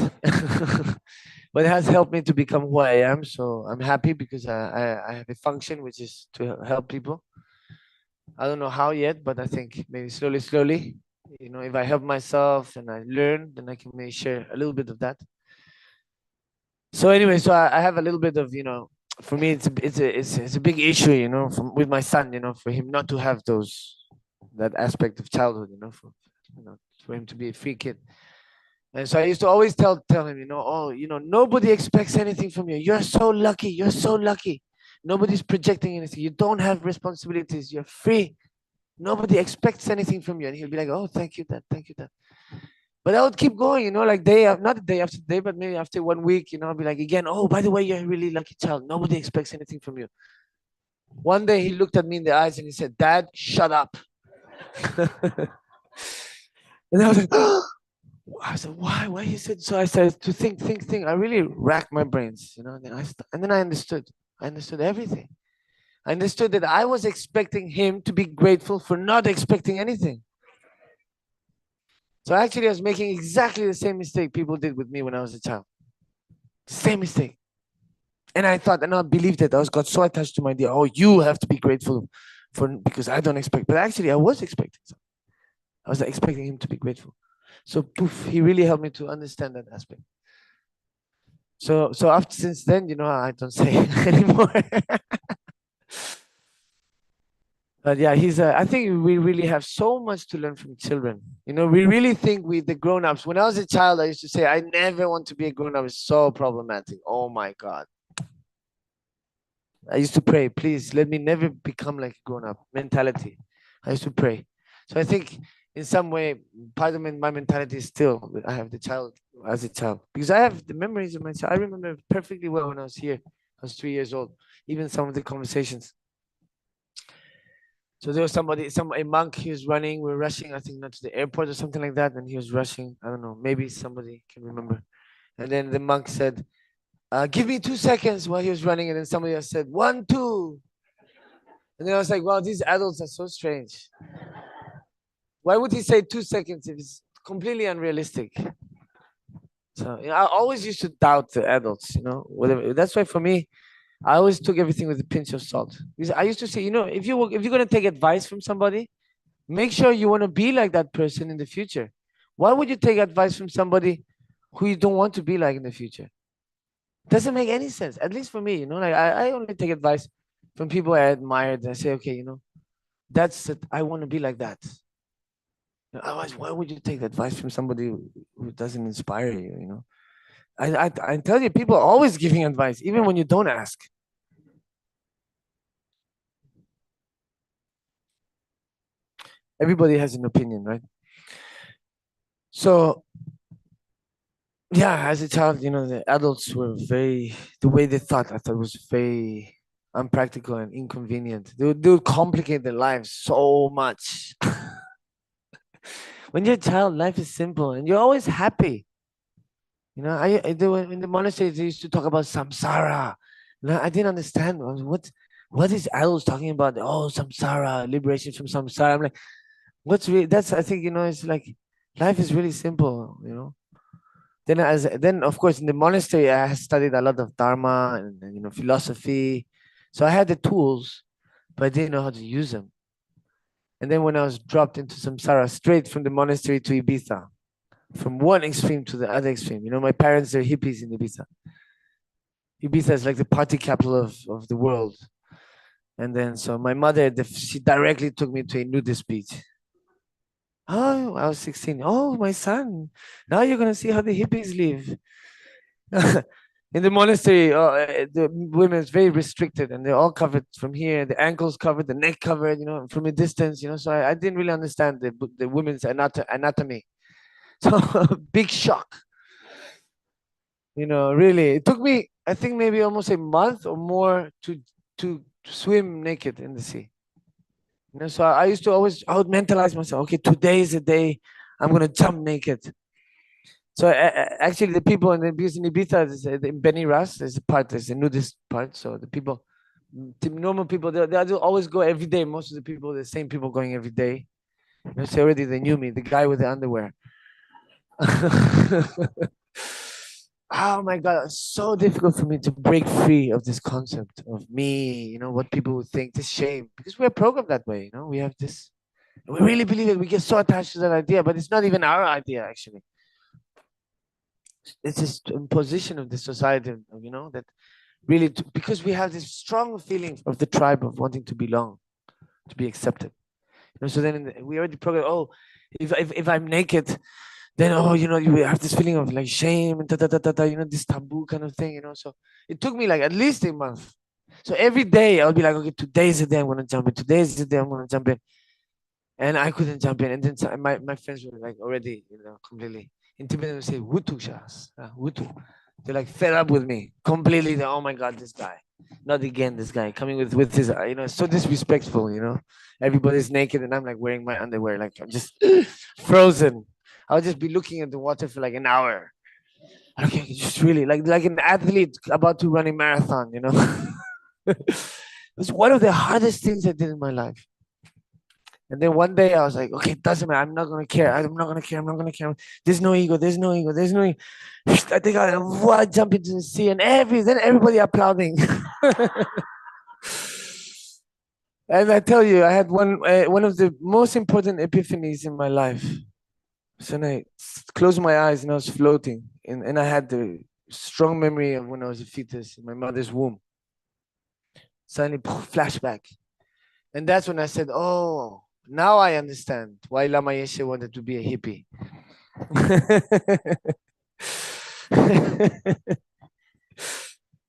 [SPEAKER 3] but it has helped me to become who I am. So I'm happy because I have a function which is to help people. I don't know how yet, but I think maybe slowly, you know, if I help myself and I learn, then I can maybe share a little bit of that. So anyway, so I have a little bit of, you know, for me, it's a big issue, you know, with my son, you know, for him not to have that aspect of childhood, you know, for him to be a free kid. And so I used to always tell him, you know, oh, you know, nobody expects anything from you. You're so lucky. You're so lucky. Nobody's projecting anything. You don't have responsibilities. You're free. Nobody expects anything from you. And he'll be like, oh, thank you, Dad. Thank you, Dad. But I would keep going, you know, like not day after day, but maybe after 1 week, you know, I'll be like, again, oh, by the way, you're a really lucky child. Nobody expects anything from you. One day he looked at me in the eyes and he said, Dad, shut up. And I was like, oh. I said, why he said so? I said to think. I really racked my brains, you know, and then I understood everything. I understood that I was expecting him to be grateful for not expecting anything. So actually I was making exactly the same mistake people did with me when I was a child. Same mistake. And I thought, and I believed that I got so attached to my idea, oh, you have to be grateful because I don't expect. But actually I was expecting something. I was expecting him to be grateful. So poof, he really helped me to understand that aspect. So since then, you know, I don't say anymore. But yeah, I think we really have so much to learn from children. You know, we really think the grown-ups. When I was a child, I used to say, I never want to be a grown-up. It's so problematic. Oh my God. I used to pray, please let me never become like a grown-up mentality. I used to pray. So I think in some way, part of my mentality is still, I have the child as a child. Because I have the memories of my child. I remember perfectly well when I was here. I was 3 years old. Even some of the conversations. So there was a monk, he was running, we were rushing, I think not to the airport or something like that. And he was rushing, I don't know, maybe somebody can remember. And then the monk said, give me 2 seconds while he was running. And then somebody else said, 1, 2. And then I was like, wow, these adults are so strange. Why would he say 2 seconds if it's completely unrealistic? So you know, I always used to doubt the adults, you know, whatever. That's why for me, I always took everything with a pinch of salt. Because I used to say, you know, if you're going to take advice from somebody, make sure you want to be like that person in the future. Why would you take advice from somebody who you don't want to be like in the future? Doesn't make any sense. At least for me, you know, like I only take advice from people I admire. And I say, okay, you know, that's it. I want to be like that. Otherwise, why would you take advice from somebody who doesn't inspire you? You know, I tell you, people are always giving advice, even when you don't ask. Everybody has an opinion, right? So, yeah, as a child, you know, the adults were the way they thought, I thought was very unpractical and inconvenient. They would complicate their lives so much. When you're a child, life is simple and you're always happy. You know, in the monasteries, they used to talk about samsara. You know, I didn't understand what is adults talking about. Oh, samsara, liberation from samsara. I'm like, I think, you know, it's like life is really simple, you know. Then of course in the monastery I studied a lot of dharma and you know, philosophy. So I had the tools, but I didn't know how to use them. And then when I was dropped into samsara, straight from the monastery to Ibiza, from one extreme to the other extreme. You know, my parents are hippies in Ibiza. Ibiza is like the party capital of the world. And then so my mother, she directly took me to a nudist beach. Oh, I was 16. Oh, my son, now you're going to see how the hippies live. In the monastery, the women is very restricted and they're all covered from here, the ankles covered, the neck covered, you know, from a distance, you know. So I didn't really understand the women's anatomy. So big shock. You know, really, it took me, I think maybe almost a month or more to swim naked in the sea. You know, so I would mentalize myself, okay, today is the day I'm going to jump naked. So actually the people in Ibiza, in Beni Ras, there's a nudist part. So the normal people, they always go every day. Most of the people, the same people going every day. You know, so already they knew me, the guy with the underwear. oh my God, it's so difficult for me to break free of this concept of me, you know, what people would think, this shame, because we're programmed that way, you know, we have this, we really believe it, we get so attached to that idea, but it's not even our idea, actually. It's just imposition of the society, you know, that really, because we have this strong feeling of the tribe of wanting to belong, to be accepted. You know, so then we already programmed, oh, if I'm naked, then you know, you have this feeling of like shame and you know, this taboo kind of thing, you know. So it took me like at least a month. So every day I'll be like, okay, today is the day I'm gonna jump in. Today is the day I'm gonna jump in. And I couldn't jump in. And then my friends were like already, you know, completely intimidated and say, Wutu Shas, Wutu. They're like fed up with me completely. Oh my God, this guy, not again, this guy coming with his, you know, so disrespectful, you know. Everybody's naked and I'm like wearing my underwear, like I'm just frozen. I'll just be looking at the water for like an hour. Okay, just really like an athlete about to run a marathon, you know. It's one of the hardest things I did in my life. And then one day I was like, okay, it doesn't matter. I'm not gonna care. I'm not gonna care. I'm not gonna care. There's no ego. There's no ego. There's no ego. I think I jump into the sea and then everybody applauding. And I tell you, I had one of the most important epiphanies in my life. So then I closed my eyes and I was floating, and I had the strong memory of when I was a fetus in my mother's womb. Suddenly, flashback. And that's when I said, oh, now I understand why Lama Yeshe wanted to be a hippie.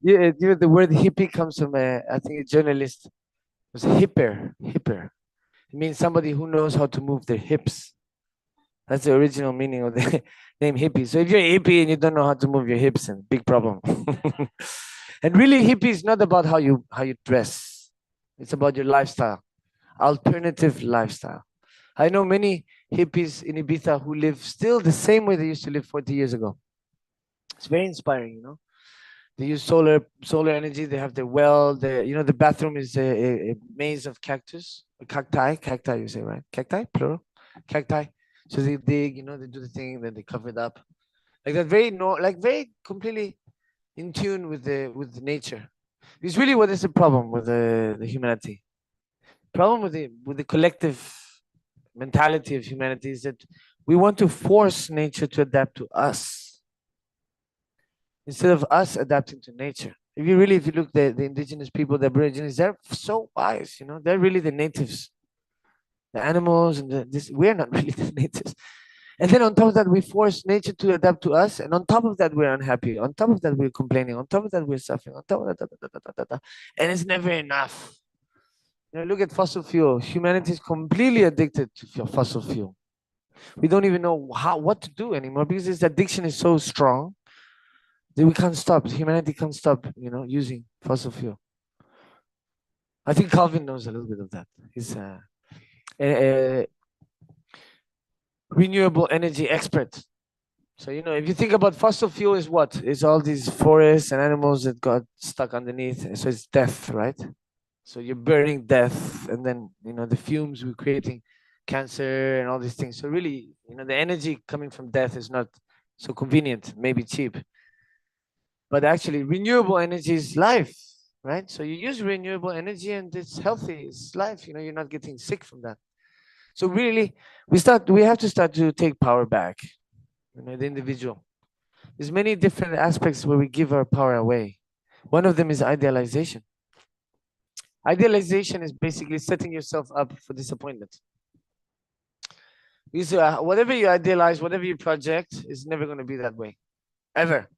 [SPEAKER 3] Yeah, you know, the word hippie comes from I think a journalist. It was hipper. It means somebody who knows how to move their hips. That's the original meaning of the name hippie. So if you're a hippie and you don't know how to move your hips, then big problem. And really, hippie is not about how you dress. It's about your lifestyle, alternative lifestyle. I know many hippies in Ibiza who live still the same way they used to live 40 years ago. It's very inspiring, you know. They use solar energy. They have their well. The bathroom is a maze of cactus, cacti. You say, right? Cacti, plural, cacti. So they dig, you know, they do the thing, then they cover it up, like that. Very completely in tune with the nature. It's really what is the problem with the humanity. Problem with the collective mentality of humanity is that we want to force nature to adapt to us instead of us adapting to nature. If you look the indigenous people, the Aborigines, they're so wise, you know, they're really the natives. The animals and we're not really the natives. And then on top of that, we force nature to adapt to us. And on top of that, we're unhappy. On top of that, we're complaining. On top of that, we're suffering. On top of that, and it's never enough. You know, look at fossil fuel. Humanity is completely addicted to fossil fuel. We don't even know what to do anymore because this addiction is so strong that we can't stop. Humanity can't stop, you know, using fossil fuel. I think Calvin knows a little bit of that. He's a renewable energy expert. So, you know, if you think about fossil fuel is what? It's all these forests and animals that got stuck underneath. So it's death, right? So you're burning death, and then, you know, the fumes we're creating cancer and all these things. So really, you know, the energy coming from death is not so convenient, maybe cheap. But actually, renewable energy is life, right? So you use renewable energy and it's healthy, it's life, you know, you're not getting sick from that. So really, we have to start to take power back, you know, the individual. There's many different aspects where we give our power away. One of them is idealization. Idealization is basically setting yourself up for disappointment. Because whatever you idealize, whatever you project, is never going to be that way, ever.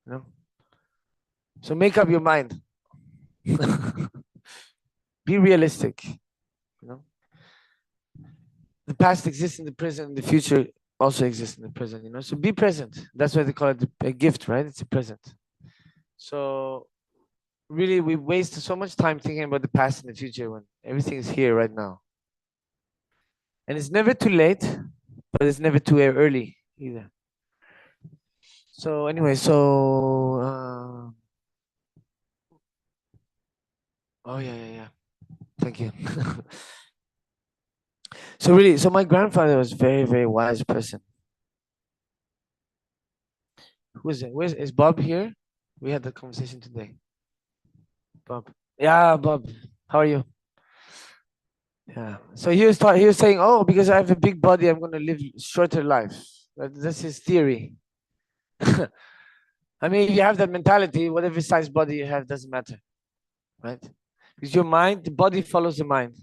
[SPEAKER 3] You know? So make up your mind. Be realistic. You know, the past exists in the present, and the future also exists in the present. You know, so be present. That's why they call it a gift, right? It's a present. So really, we waste so much time thinking about the past and the future when everything is here right now. And it's never too late, but it's never too early either. So anyway, oh yeah. Thank you. So really, so my grandfather was very, very wise person Who is it? Is Bob here? We had that conversation today. Bob. Yeah, Bob. How are you? Yeah. So he was saying, oh, because I have a big body, I'm going to live shorter life. That's his theory. I mean, if you have that mentality, whatever size body you have doesn't matter, right? Because your mind, the body follows the mind.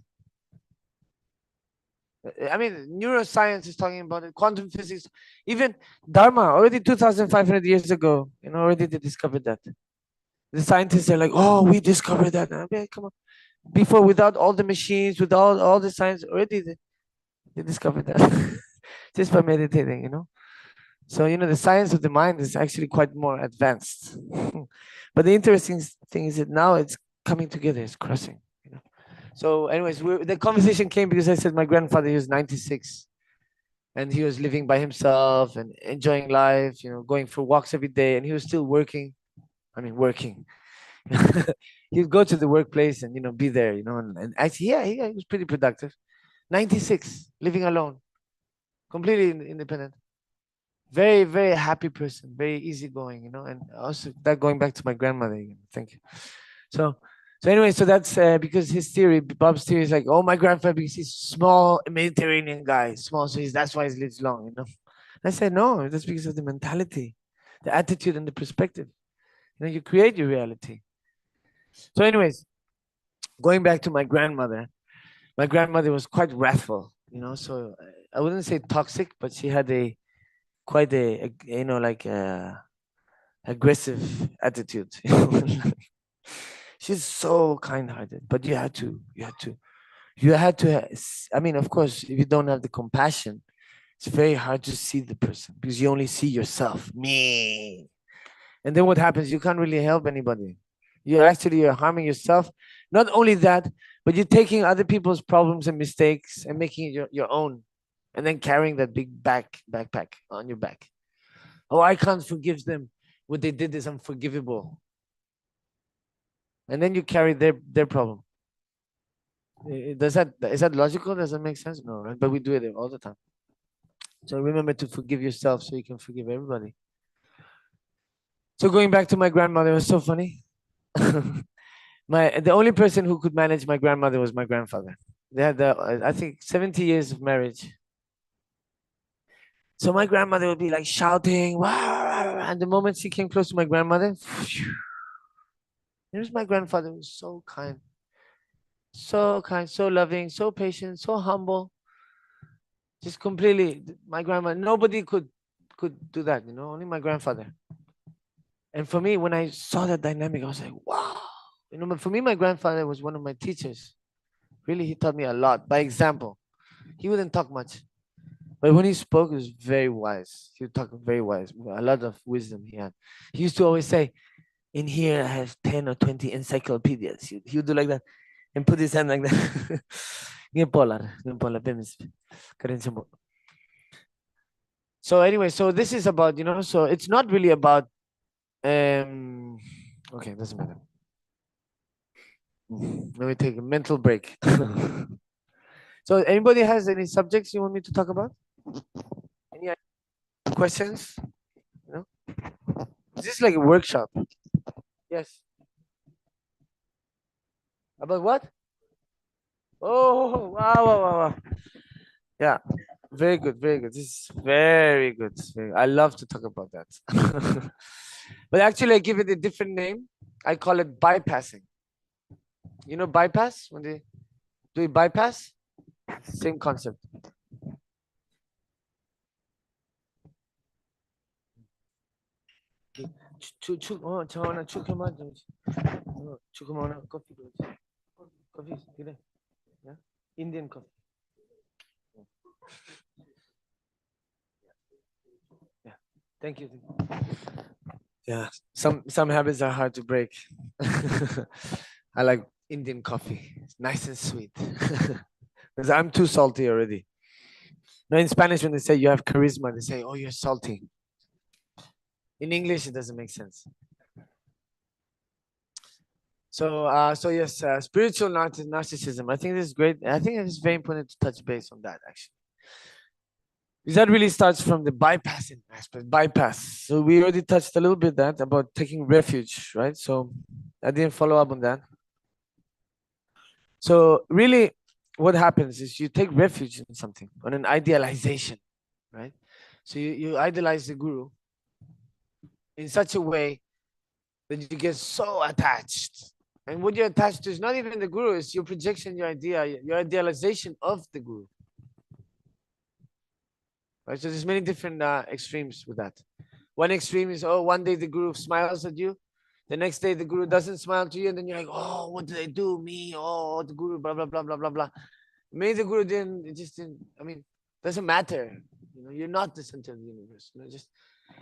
[SPEAKER 3] I mean, neuroscience is talking about it, quantum physics, even Dharma, already 2,500 years ago, already they discovered that. The scientists are like, oh, we discovered that. I mean, come on. Before, without all the machines, without all the science, already they discovered that. Just by meditating, So, the science of the mind is actually quite more advanced. But the interesting thing is that now it's coming together, it's crossing. So anyways, the conversation came because I said my grandfather, he was 96. And he was living by himself and enjoying life, going for walks every day. And he was still working. I mean, working. He'd go to the workplace and, be there, and actually, yeah, he was pretty productive. 96, living alone, completely independent. Very, very happy person, very easygoing, and also that going back to my grandmother again. Thank you. So anyway, so that's because his theory, Bob's theory is like, oh, my grandfather, because he's small Mediterranean guy, small, so that's why he lives long, I said, no, that's because of the mentality, the attitude and the perspective. You create your reality. So anyways, going back to my grandmother was quite wrathful, so I wouldn't say toxic, but she had quite a like aggressive attitude. She's so kind-hearted, but you had to. I mean, of course, if you don't have the compassion, it's very hard to see the person because you only see yourself, me. And then what happens? You can't really help anybody. You're harming yourself. Not only that, but you're taking other people's problems and mistakes and making it your own, and then carrying that big backpack on your back. Oh, I can't forgive them. What they did is unforgivable. And then you carry their problem. Is that logical? Does that make sense? No, right? But we do it all the time. So remember to forgive yourself so you can forgive everybody. So going back to my grandmother, it was so funny. The only person who could manage my grandmother was my grandfather. They had I think 70 years of marriage. So my grandmother would be like shouting, wah, wah, wah, and the moment she came close to my grandmother, here's my grandfather, who was so kind, so loving, so patient, so humble. Just completely, my grandma, nobody could do that, only my grandfather. And for me, when I saw that dynamic, I was like, wow. But for me, my grandfather was one of my teachers. Really, he taught me a lot by example. He wouldn't talk much, but when he spoke, he was very wise. He would talk very wise, a lot of wisdom he had. He used to always say, in here I have 10 or 20 encyclopedias. He would do like that and put his hand like that. So anyway, so this is about, so it's not really about, okay, doesn't matter. Let me take a mental break. So anybody has any subjects you want me to talk about? Any questions? Is this like a workshop? Yes. About what? Oh, wow. Yeah, very good, very good. This is very good. I love to talk about that. But actually, I give it a different name. I call it bypassing. Bypass? When they do a bypass? Same concept. Coffee, yeah? Indian coffee. Yeah, thank you. Yeah, some habits are hard to break. I like Indian coffee. It's nice and sweet. Because I'm too salty already. No, in Spanish, when they say you have charisma, they say, oh, you're salty. In English, it doesn't make sense. So yes, spiritual narcissism. I think this is great. I think it's very important to touch base on that, actually. Because that really starts from the bypassing aspect, bypass. So we already touched a little bit that about taking refuge, right? So I didn't follow up on that. So really what happens is you take refuge in something, on an idealization, right? So you idolize the guru in such a way that you get so attached. And what you're attached to is not even the guru, it's your projection, your idea, your idealization of the guru. Right? So there's many different extremes with that. One extreme is, oh, one day the guru smiles at you. The next day the guru doesn't smile to you. And then you're like, oh, what did I do? Me? Oh, the guru, blah, blah, blah, blah, blah, blah. Maybe the guru didn't, it just didn't, I mean, doesn't matter. You know, you're not the center of the universe. You know, just,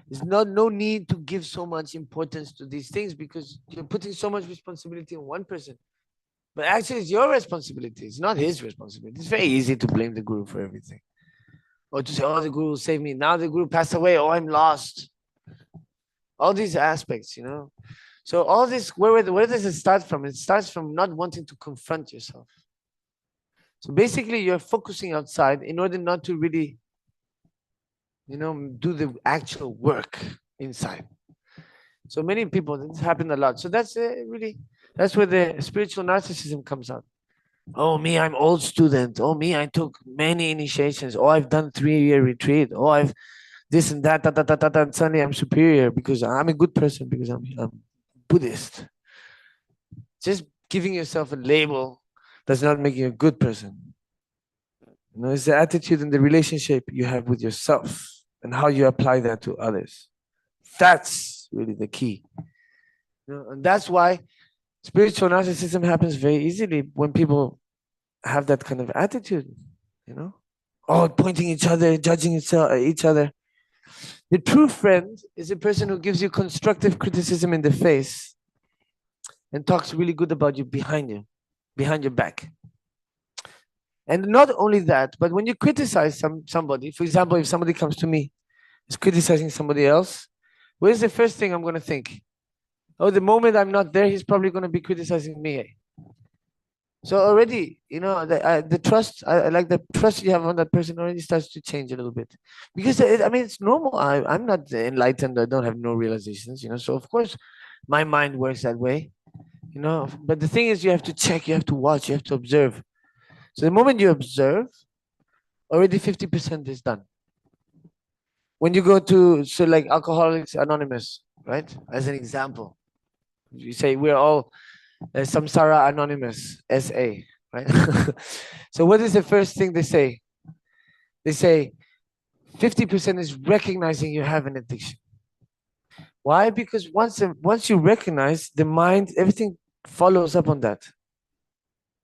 [SPEAKER 3] there's no need to give so much importance to these things because you're putting so much responsibility on one person. But actually it's your responsibility. It's not his responsibility. It's very easy to blame the guru for everything. Or to say, oh, the guru saved me. Now the guru passed away. Oh, I'm lost. All these aspects, you know. So all this, where does it start from? It starts from not wanting to confront yourself. So basically you're focusing outside in order not to really, you know, do the actual work inside. So many people, this happened a lot. So that's really, that's where the spiritual narcissism comes out. Oh, me, I'm old student. Oh, me, I took many initiations. Oh, I've done 3-year retreat. Oh, I've this and that, and suddenly I'm superior because I'm a good person because I'm Buddhist. Just giving yourself a label does not make you a good person. You know, it's the attitude and the relationship you have with yourself and how you apply that to others. That's really the key. You know, and that's why spiritual narcissism happens very easily when people have that kind of attitude, you know, all pointing each other, judging each other. The true friend is a person who gives you constructive criticism in the face and talks really good about you, behind your back. And not only that, but when you criticize somebody, for example, if somebody comes to me, is criticizing somebody else, where's the first thing I'm going to think? Oh, the moment I'm not there, he's probably going to be criticizing me. So already, you know, the trust, I like the trust you have on that person already starts to change a little bit. Because, I mean, it's normal. I'm not enlightened. I don't have no realizations, you know. So, of course, my mind works that way, you know. But the thing is, you have to check, you have to watch, you have to observe. So the moment you observe, already 50% is done. When you go to, so like Alcoholics Anonymous, right? As an example. You say we're all Samsara Anonymous, SA, right? So what is the first thing they say? They say 50% is recognizing you have an addiction. Why? Because once you recognize, the mind, everything follows up on that.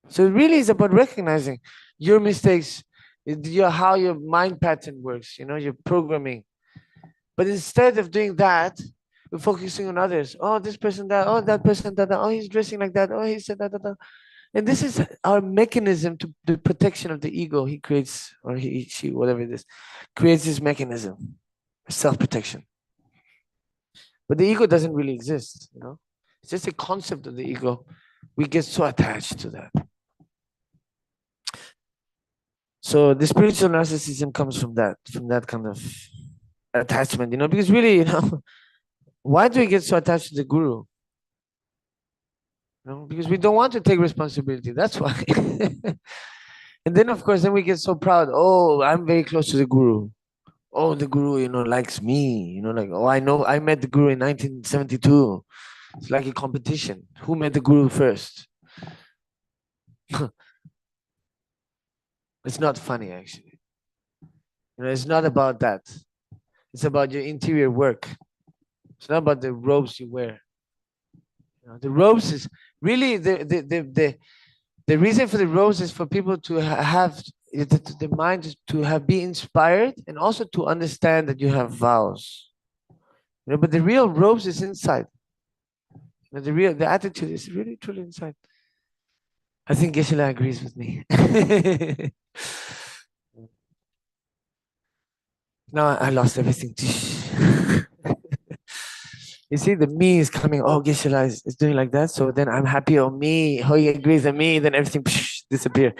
[SPEAKER 3] So it really is about recognizing your mistakes, how your mind pattern works, you know, your programming. But instead of doing that, we're focusing on others. Oh, this person, that. Oh, that person, that. Oh, he's dressing like that. Oh, he said that, that. And this is our mechanism to the protection of the ego. He creates, or she, whatever it is, creates this mechanism, self-protection. But the ego doesn't really exist, you know. It's just a concept of the ego. We get so attached to that. So the spiritual narcissism comes from that kind of attachment, you know, because really, you know, why do we get so attached to the guru? You know, because we don't want to take responsibility. That's why. And then, of course, then we get so proud. Oh, I'm very close to the guru. Oh, the guru, you know, likes me. You know, like, oh, I met the guru in 1972. It's like a competition. Who met the guru first? It's not funny, actually. You know, it's not about that. It's about your interior work. It's not about the robes you wear. You know, the robes is really the reason for the robes is for people to have the mind to be inspired and also to understand that you have vows. You know, but the real robes is inside. You know, the attitude is really truly inside. I think Geshe-la agrees with me. Now I lost everything. You see, the me is coming. Oh, Geshe-la is doing like that. So then I'm happy. Oh, me. Oh, he agrees with me. Then everything disappear.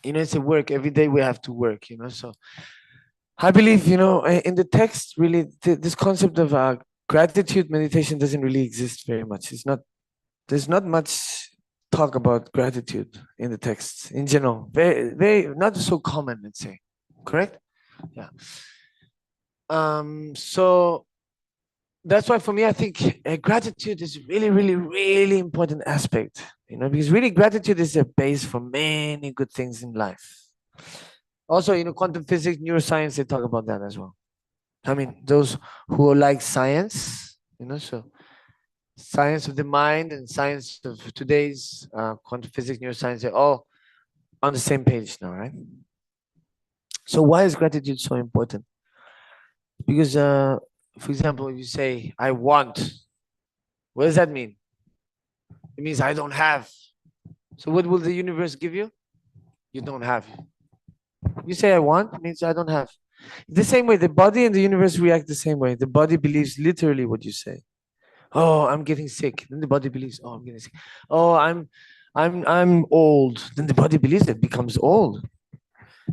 [SPEAKER 3] You know, it's a work. Every day we have to work, you know. So I believe, you know, in the text, really, this concept of gratitude meditation doesn't really exist very much. It's not, there's not much talk about gratitude in the text in general. Very, very, not so common, let's say. Correct? Yeah. So that's why for me, I think gratitude is really, really, really important aspect, you know, because really gratitude is a base for many good things in life. Also, you know, quantum physics, neuroscience, they talk about that as well. I mean, those who like science, you know, so science of the mind and science of today's quantum physics, neuroscience, they're all on the same page now, right? So why is gratitude so important? Because, for example, if you say, I want, what does that mean? It means I don't have. So what will the universe give you? You don't have. You say I want, it means I don't have. The same way, the body and the universe react the same way. The body believes literally what you say. Oh, I'm getting sick. Then the body believes, oh, I'm getting sick. Oh, I'm old. Then the body believes it, becomes old.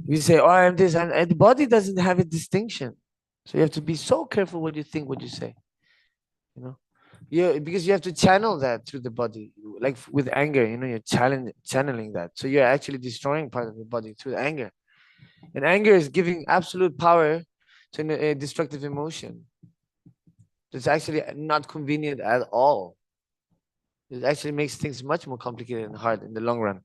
[SPEAKER 3] You say, oh, I'm this, and the body doesn't have a distinction. So you have to be so careful what you think, what you say. You know, because you have to channel that through the body, like with anger. You know, you're channeling that. So you're actually destroying part of your body through anger, and anger is giving absolute power to a destructive emotion. It's actually not convenient at all. It actually makes things much more complicated and hard in the long run.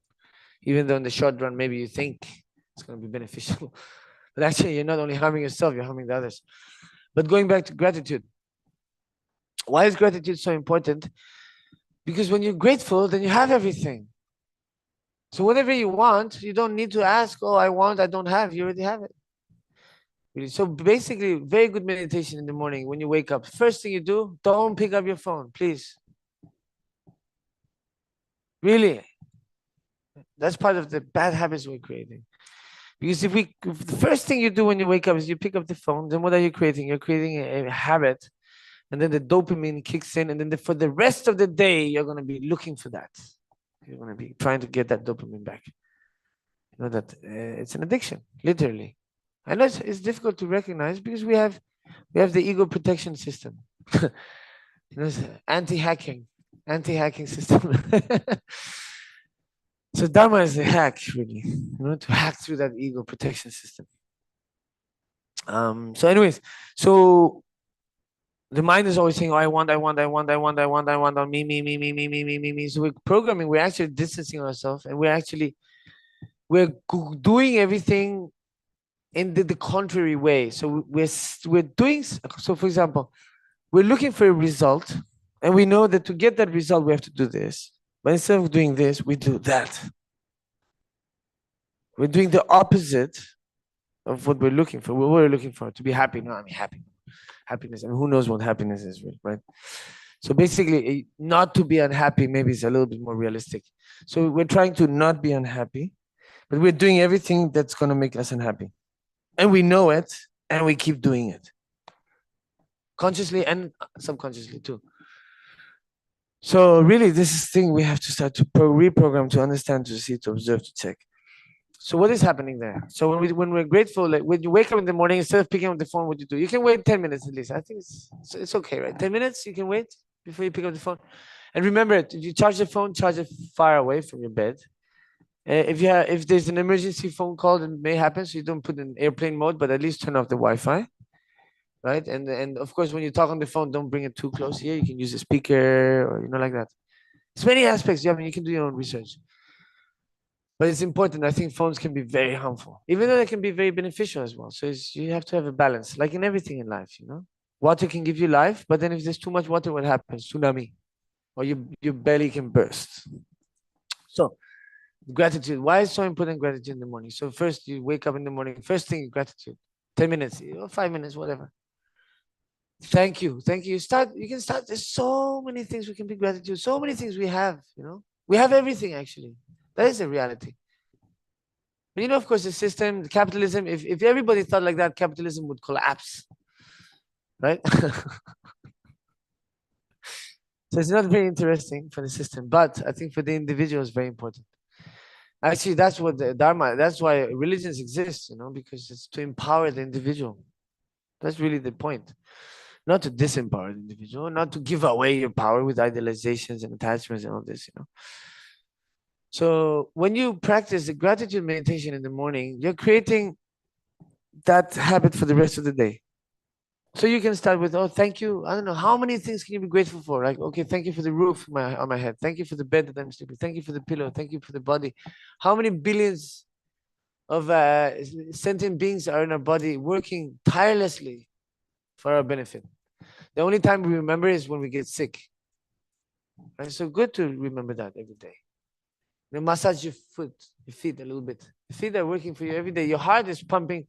[SPEAKER 3] Even though in the short run, maybe you think it's going to be beneficial. But actually, you're not only harming yourself, you're harming the others. But going back to gratitude, why is gratitude so important? Because when you're grateful, then you have everything. So whatever you want, you don't need to ask, oh, I want, I don't have. You already have it. Really. So basically, very good meditation in the morning when you wake up. First thing you do, don't pick up your phone, please. Really. That's part of the bad habits we're creating. Because if the first thing you do when you wake up is you pick up the phone, then what are you creating? You're creating a habit, and then the dopamine kicks in, and then for the rest of the day, you're going to be looking for that. You're going to be trying to get that dopamine back. You know that it's an addiction, literally. I know it's difficult to recognize because we have the ego protection system. You know, anti-hacking system. So Dharma is a hack, really, you know, to hack through that ego protection system. So anyways, so the mind is always saying, oh, I want, me. So we're programming, we're actually distancing ourselves, and we're doing everything in the contrary way. So we're doing, so for example, we're looking for a result, and we know that to get that result, we have to do this. But instead of doing this, we do that. We're doing the opposite of what we're looking for. What we're looking for, to be happy. No, I mean happy. Happiness. I mean, who knows what happiness is, right? So basically, not to be unhappy maybe is a little bit more realistic. So we're trying to not be unhappy, but we're doing everything that's going to make us unhappy. And we know it, and we keep doing it. Consciously and subconsciously too. So really, this is thing we have to start to reprogram, to understand, to see, to observe, to check. So what is happening there? So when we're grateful, like when you wake up in the morning, instead of picking up the phone, what do you do? You can wait 10 minutes at least. I think it's okay, right? 10 minutes you can wait before you pick up the phone. And remember, if you charge the phone, charge it far away from your bed. If there's an emergency phone call that may happen, so you don't put in airplane mode, but at least turn off the Wi-Fi. Right, and of course, when you talk on the phone, don't bring it too close here. You can use a speaker, or like that. There's many aspects. I mean, you can do your own research, but it's important. I think phones can be very harmful, even though they can be very beneficial as well. So you have to have a balance, like in everything in life. Water can give you life, but then if there's too much water, what happens? Tsunami, or your belly can burst. So gratitude. Why is so important? Gratitude in the morning. So first, you wake up in the morning. First thing, gratitude. 10 minutes, 5 minutes, whatever. Thank you. You can start. There's so many things we can be gratitude. So many things we have, we have everything actually. That is a reality. But of course, the system, the capitalism, if everybody thought like that, capitalism would collapse. Right? So it's not very interesting for the system, but I think for the individual it's very important. Actually, that's what the Dharma, that's why religions exist, you know, because it's to empower the individual. That's really the point. Not to disempower the individual, not to give away your power with idealizations and attachments and all this, you know. So when you practice the gratitude meditation in the morning, you're creating that habit for the rest of the day. So you can start with, oh, thank you. I don't know, how many things can you be grateful for? Like, okay, thank you for the roof on my head. Thank you for the bed that I'm sleeping. Thank you for the pillow. Thank you for the body. How many billions of sentient beings are in our body working tirelessly for our benefit? The only time we remember is when we get sick. Right? So good to remember that every day. You know, massage your feet a little bit. The feet are working for you every day. Your heart is pumping.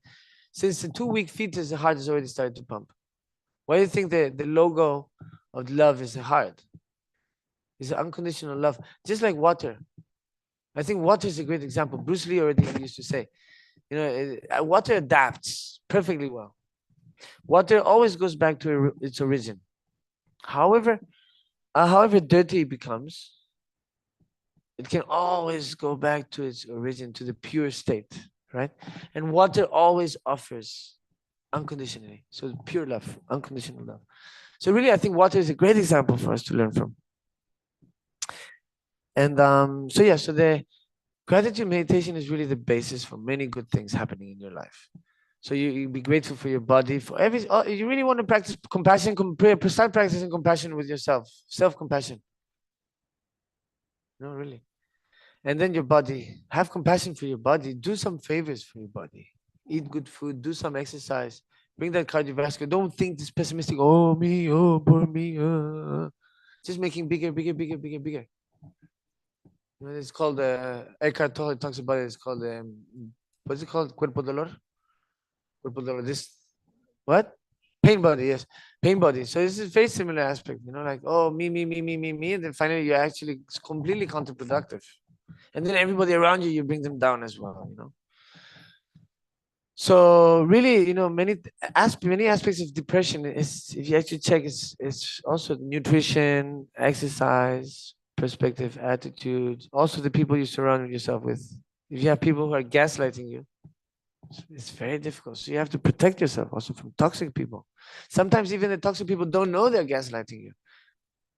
[SPEAKER 3] Since the 2-week fetus, the heart has already started to pump. Why do you think the logo of love is a heart? It's an unconditional love, just like water. I think water is a great example. Bruce Lee already used to say, you know, water adapts perfectly well. Water always goes back to its origin. However dirty it becomes, it can always go back to its origin, to the pure state, right? And water always offers unconditionally. So pure love, unconditional love. So really, I think water is a great example for us to learn from. And so the gratitude meditation is really the basis for many good things happening in your life. So you be grateful for your body, for you really want to practice compassion, start practicing compassion with yourself, self-compassion. No, really. And then your body, have compassion for your body, do some favors for your body. Eat good food, do some exercise, bring that cardiovascular. Don't think this pessimistic, oh me, oh poor me. Just making bigger. You know, it's called, Eckhart Tolle talks about it, it's called, what's it called? Cuerpo dolor? Cuerpo dolor, this, what? Pain body, yes. Pain body. So this is a very similar aspect, you know, like, oh, me. And then finally you're actually completely counterproductive. And then everybody around you, you bring them down as well, you know. So really, you know, many aspects of depression is, if you actually check, it's also nutrition, exercise, perspective, attitude, also the people you surround yourself with. If you have people who are gaslighting you, it's very difficult. So you have to protect yourself also from toxic people. Sometimes even the toxic people don't know they're gaslighting you,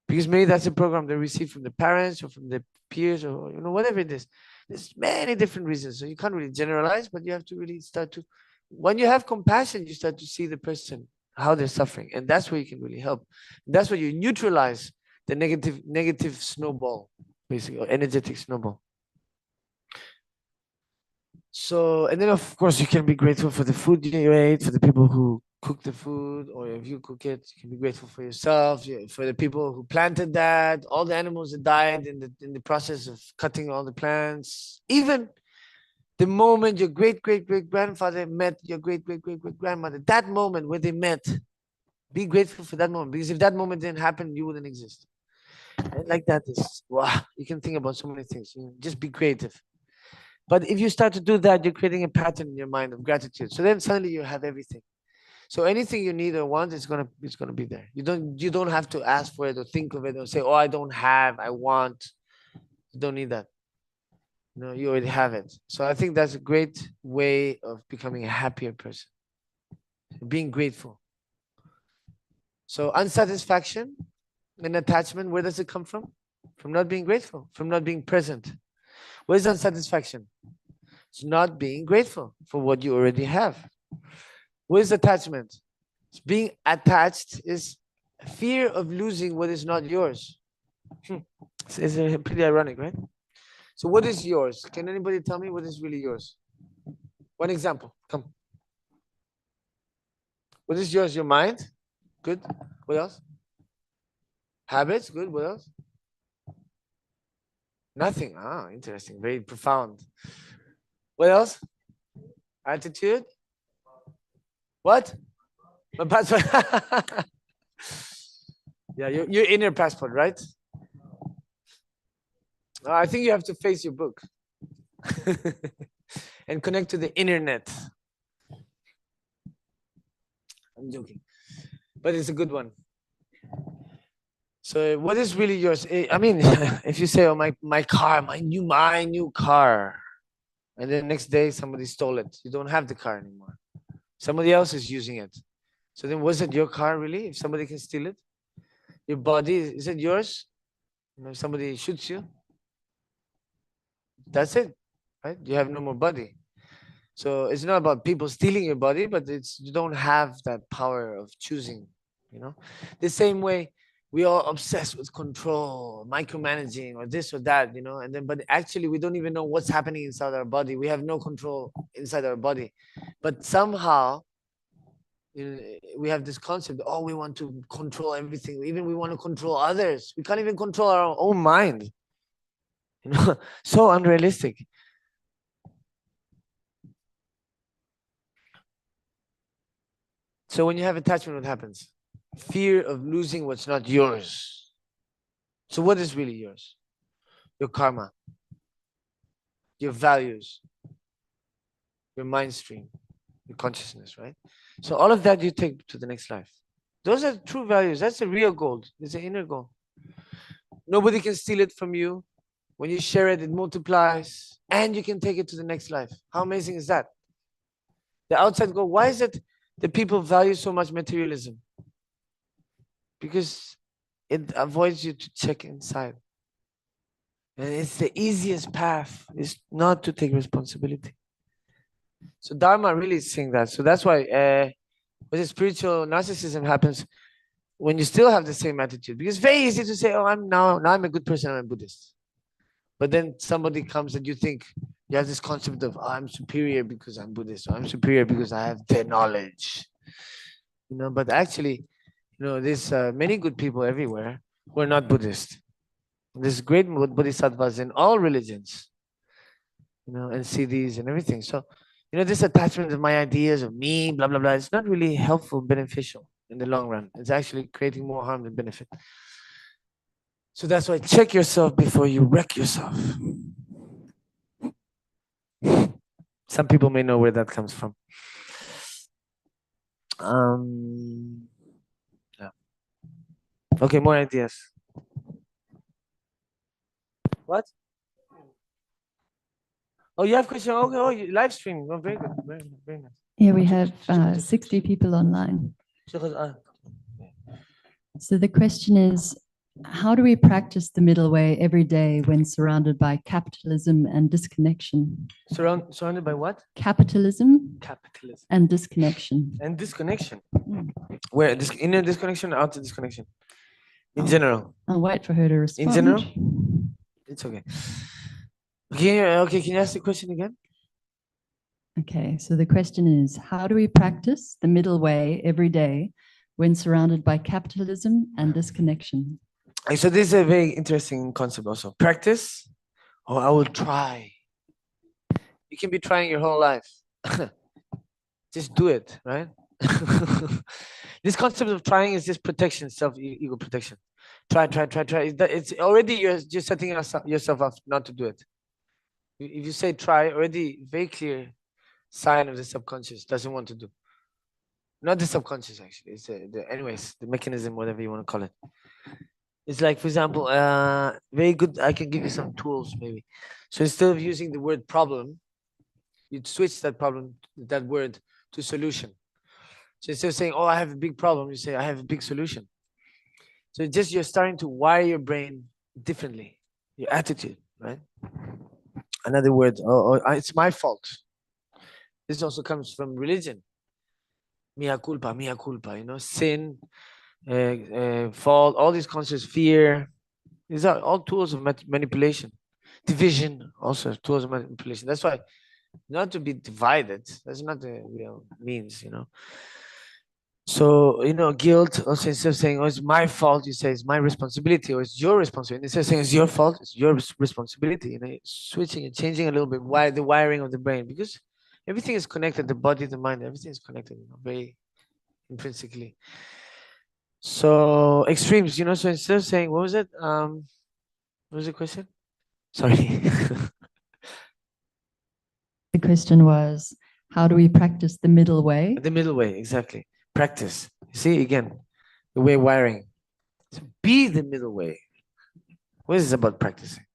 [SPEAKER 3] because maybe that's a program they receive from the parents or from the peers, or you know, whatever it is. There's many different reasons. So you can't really generalize, but you have to really start to, when you have compassion, you start to see the person, how they're suffering. And that's where you can really help. That's where you neutralize the negative snowball, basically, or energetic snowball. So, and then of course you can be grateful for the food you ate, for the people who cook the food, or if you cook it, you can be grateful for yourself, for the people who planted that, all the animals that died in the process of cutting all the plants. Even the moment your great grandfather met your great grandmother, that moment where they met, be grateful for that moment, because if that moment didn't happen, you wouldn't exist. And like that is, wow, you can think about so many things. You know, just be creative. But if you start to do that, you're creating a pattern in your mind of gratitude. So then suddenly you have everything. So anything you need or want, it's gonna be there. You don't have to ask for it or think of it or say, oh, I don't have, I want. You don't need that. No, you already have it. So I think that's a great way of becoming a happier person. Being grateful. So unsatisfaction and attachment, where does it come from? From not being grateful, from not being present. What is unsatisfaction? It's not being grateful for what you already have. What is attachment? It's being attached is fear of losing what is not yours. It's pretty ironic, right? So what is yours? Can anybody tell me what is really yours? One example, come. What is yours? Your mind? Good. What else? Habits? Good. What else? Nothing. Ah, interesting. Very profound. What else? Attitude? What? My passport. Yeah, your inner passport, right? I think you have to face your book and connect to the internet. I'm joking, but it's a good one. So what is really yours? I mean, if you say, oh, my car, my new car, And then next day, somebody stole it. You don't have the car anymore. Somebody else is using it. So then was it your car really? If somebody can steal it? Your body, is it yours? If somebody shoots you, that's it, right? You have no more body. So it's not about people stealing your body, but it's you don't have that power of choosing, The same way we are obsessed with control, micromanaging, or this or that, and then but actually we don't even know what's happening inside our body. We have no control inside our body. But somehow we have this concept, oh, we want to control everything. Even we want to control others. We can't even control our own mind. So unrealistic. So when you have attachment, what happens? Fear of losing what's not yours. So what is really yours? Your karma, your values, your mind stream, your consciousness, right? So all of that you take to the next life. Those are true values. That's the real gold. It's the inner goal. Nobody can steal it from you. When you share it, it multiplies, and you can take it to the next life. How amazing is that? The outside goal. Why is it that people value so much materialism? Because it avoids you to check inside. And it's the easiest path is not to take responsibility. So Dharma really is saying that. So that's why spiritual narcissism happens when you still have the same attitude. Because it's very easy to say, oh, I'm a good person, I'm a Buddhist. But then somebody comes and you think you have this concept of, oh, I'm superior because I'm Buddhist, or I'm superior because I have their knowledge. But actually, there's many good people everywhere who are not Buddhist. There's great bodhisattvas in all religions, and siddhis and everything. So, this attachment of my ideas of me, blah, blah, blah, it's not really helpful, beneficial in the long run. It's actually creating more harm than benefit. So that's why check yourself before you wreck yourself. Some people may know where that comes from. Yeah. Okay, more ideas. What? Oh, you have question? Okay, oh, you live stream. Oh, very good. Very, very nice.
[SPEAKER 1] Yeah, we have 60 people online. So the question is, how do we practice the middle way every day when surrounded by capitalism and disconnection?
[SPEAKER 3] Surrounded by what?
[SPEAKER 1] Capitalism
[SPEAKER 3] Capitalism.
[SPEAKER 1] and disconnection.
[SPEAKER 3] And disconnection. Where? Inner disconnection or outer disconnection? In general.
[SPEAKER 1] I'll wait for her to respond.
[SPEAKER 3] In general? It's okay. Okay, can you ask the question again?
[SPEAKER 1] Okay, so the question is, how do we practice the middle way every day when surrounded by capitalism and disconnection?
[SPEAKER 3] So this is a very interesting concept also. Practice, or I will try. You can be trying your whole life. Just do it, right? This concept of trying is just protection, ego protection. Try. It's already you're setting yourself up not to do it. If you say try, already very clear sign of the subconscious doesn't want to do. Not the subconscious, actually. It's anyways, the mechanism, whatever you want to call it. It's like, for example, very good. I can give you some tools, maybe. So instead of using the word problem, you'd switch that word to solution. So instead of saying, oh, I have a big problem, you say, I have a big solution. So you're starting to wire your brain differently, your attitude, right? Another word, it's my fault. This also comes from religion. Mea culpa, sin, fault, all these concepts, fear. These are all tools of manipulation. Division, also tools of manipulation. That's why not to be divided. That's not the real means, So, guilt, also instead of saying, oh, it's my fault, you say it's my responsibility, or it's your responsibility. Instead of saying it's your fault, it's your responsibility. Switching and changing a little bit the wiring of the brain, because everything is connected, the body, the mind, everything is connected, very intrinsically. So extremes, so instead of saying, what was it? What was the question? Sorry.
[SPEAKER 1] The question was, how do we practice the middle way?
[SPEAKER 3] The middle way, exactly. Practice. See, again, the way wiring. So be the middle way. What is this about practicing?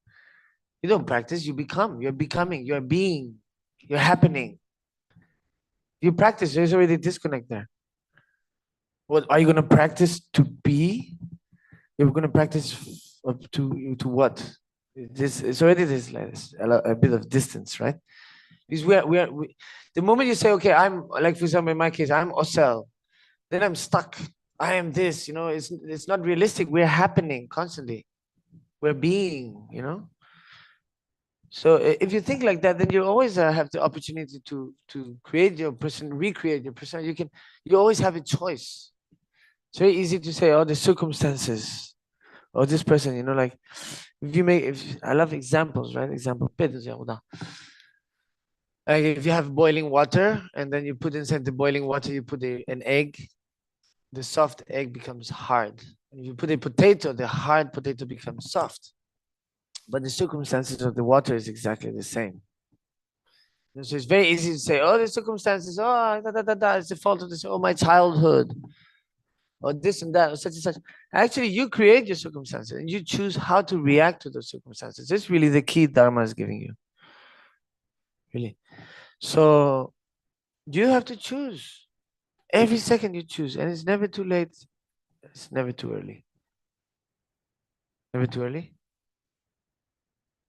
[SPEAKER 3] You don't practice, you become. You're becoming, you're being. You're happening. You practice, there's already a disconnect there. What are you going to practice to be? You're going to practice to what? This it's already this like a bit of distance, right? Because we the moment you say, okay, I'm like, for example, in my case, I'm Osel, then I'm stuck. I am this, you know, it's not realistic. We're happening constantly. We're being, you know. So if you think like that, then you always have the opportunity to create your person, recreate your person. You always have a choice. It's very easy to say, oh, the circumstances, or this person, you know, like if I love examples, right? Example, like if you have boiling water and then you put inside the boiling water, you put an egg, the soft egg becomes hard. If you put a potato, the hard potato becomes soft. But the circumstances of the water is exactly the same. And so it's very easy to say, oh, the circumstances, oh, it's the fault of this, oh, my childhood, or this and that, or such and such. Actually, you create your circumstances and you choose how to react to those circumstances. That's really the key Dharma is giving you. Really. So you have to choose. Every second you choose, and it's never too late. It's never too early. Never too early?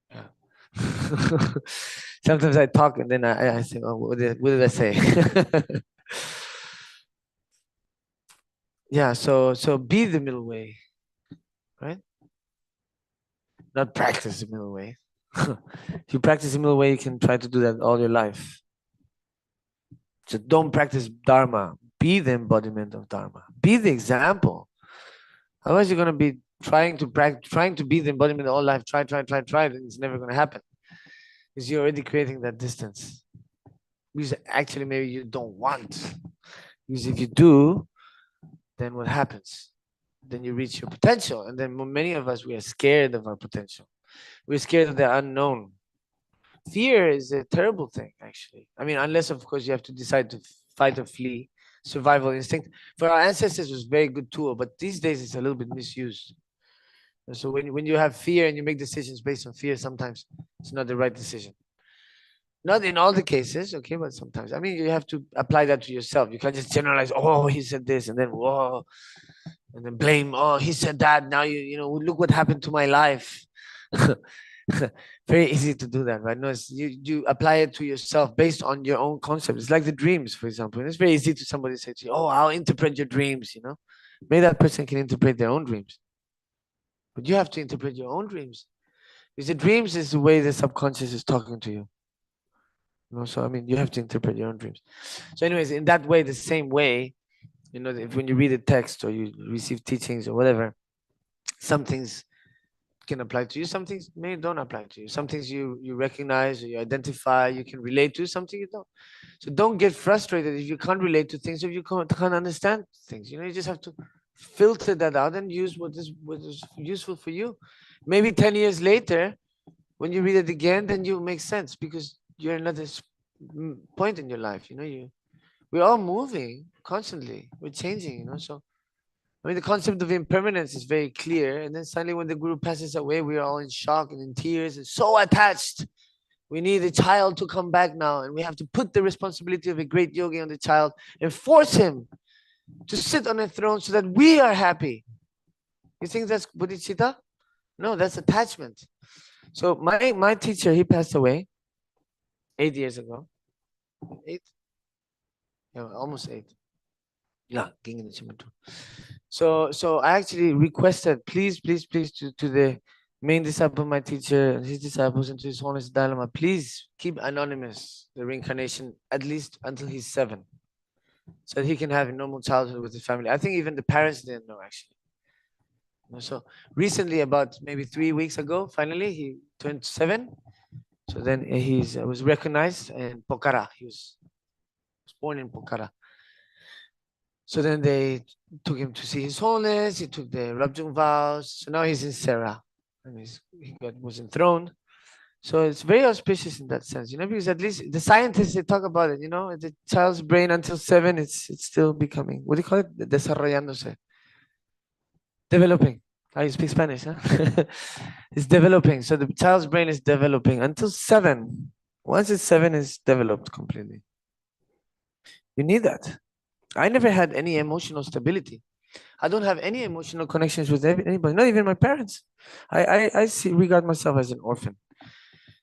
[SPEAKER 3] Yeah. Sometimes I talk and then I say, oh, what did I say? Yeah, so be the middle way, right? Not practice the middle way. If you practice the middle way, you can try to do that all your life. So don't practice Dharma. Be the embodiment of Dharma. Be the example. Otherwise, you're going to be trying to be the embodiment all life. Try. It's never going to happen. Because you're already creating that distance. Because actually, maybe you don't want. Because if you do, then what happens? Then you reach your potential. And then many of us, we are scared of our potential. We're scared of the unknown. Fear is a terrible thing, actually. I mean, unless, of course, you have to decide to fight or flee. Survival instinct. For our ancestors, it was a very good tool, but these days it's a little bit misused. And so when you have fear and you make decisions based on fear, sometimes it's not the right decision. Not in all the cases, okay, but sometimes. I mean, you have to apply that to yourself. You can't just generalize, oh, he said this, and then, whoa, and then blame, oh, he said that. Now, you know, look what happened to my life. Very easy to do that, right? No, it's, you apply it to yourself based on your own concept. It's like the dreams, for example. And it's very easy to somebody say to you, oh, I'll interpret your dreams, you know. Maybe that person can interpret their own dreams. But you have to interpret your own dreams. Because the dreams is the way the subconscious is talking to you. You know, so I mean, you have to interpret your own dreams. So anyways, in that way, the same way, you know, if when you read a text or you receive teachings or whatever, some things can apply to you, some things maybe don't apply to you. Some things you recognize or you identify, you can relate to, something you don't. So don't get frustrated if you can't relate to things, if you can't understand things. You know, you just have to filter that out and use what is useful for you. Maybe 10 years later, when you read it again, then you make sense because you're in another point in your life. You know, we're all moving constantly. We're changing, you know, so I mean, the concept of impermanence is very clear. And then suddenly when the guru passes away, we are all in shock and in tears and so attached. We need the child to come back now. And we have to put the responsibility of a great yogi on the child and force him to sit on a throne so that we are happy. You think that's bodhicitta? No, that's attachment. So my teacher, he passed away 8 years ago. 8? Yeah, almost 8. Yeah, so I actually requested, please to the main disciple, my teacher, and his disciples, and to His Holiness Dalai Lama, please keep anonymous the reincarnation at least until he's 7, so that he can have a normal childhood with his family. I think even the parents didn't know actually. So recently, about maybe 3 weeks ago, finally he turned 7. So then he was recognized in Pokhara. He was born in Pokhara. So then they took him to see His Holiness. He took the Rabjung vows. So now he's in Sarah, and he was enthroned. So it's very auspicious in that sense, you know, because at least the scientists, they talk about it, you know, the child's brain until 7, it's still becoming, what do you call it? Desarrollándose. Developing. I speak Spanish, huh? It's developing. So the child's brain is developing until 7. Once it's 7, it's developed completely. You need that. I never had any emotional stability. I don't have any emotional connections with anybody, not even my parents. I regard myself as an orphan.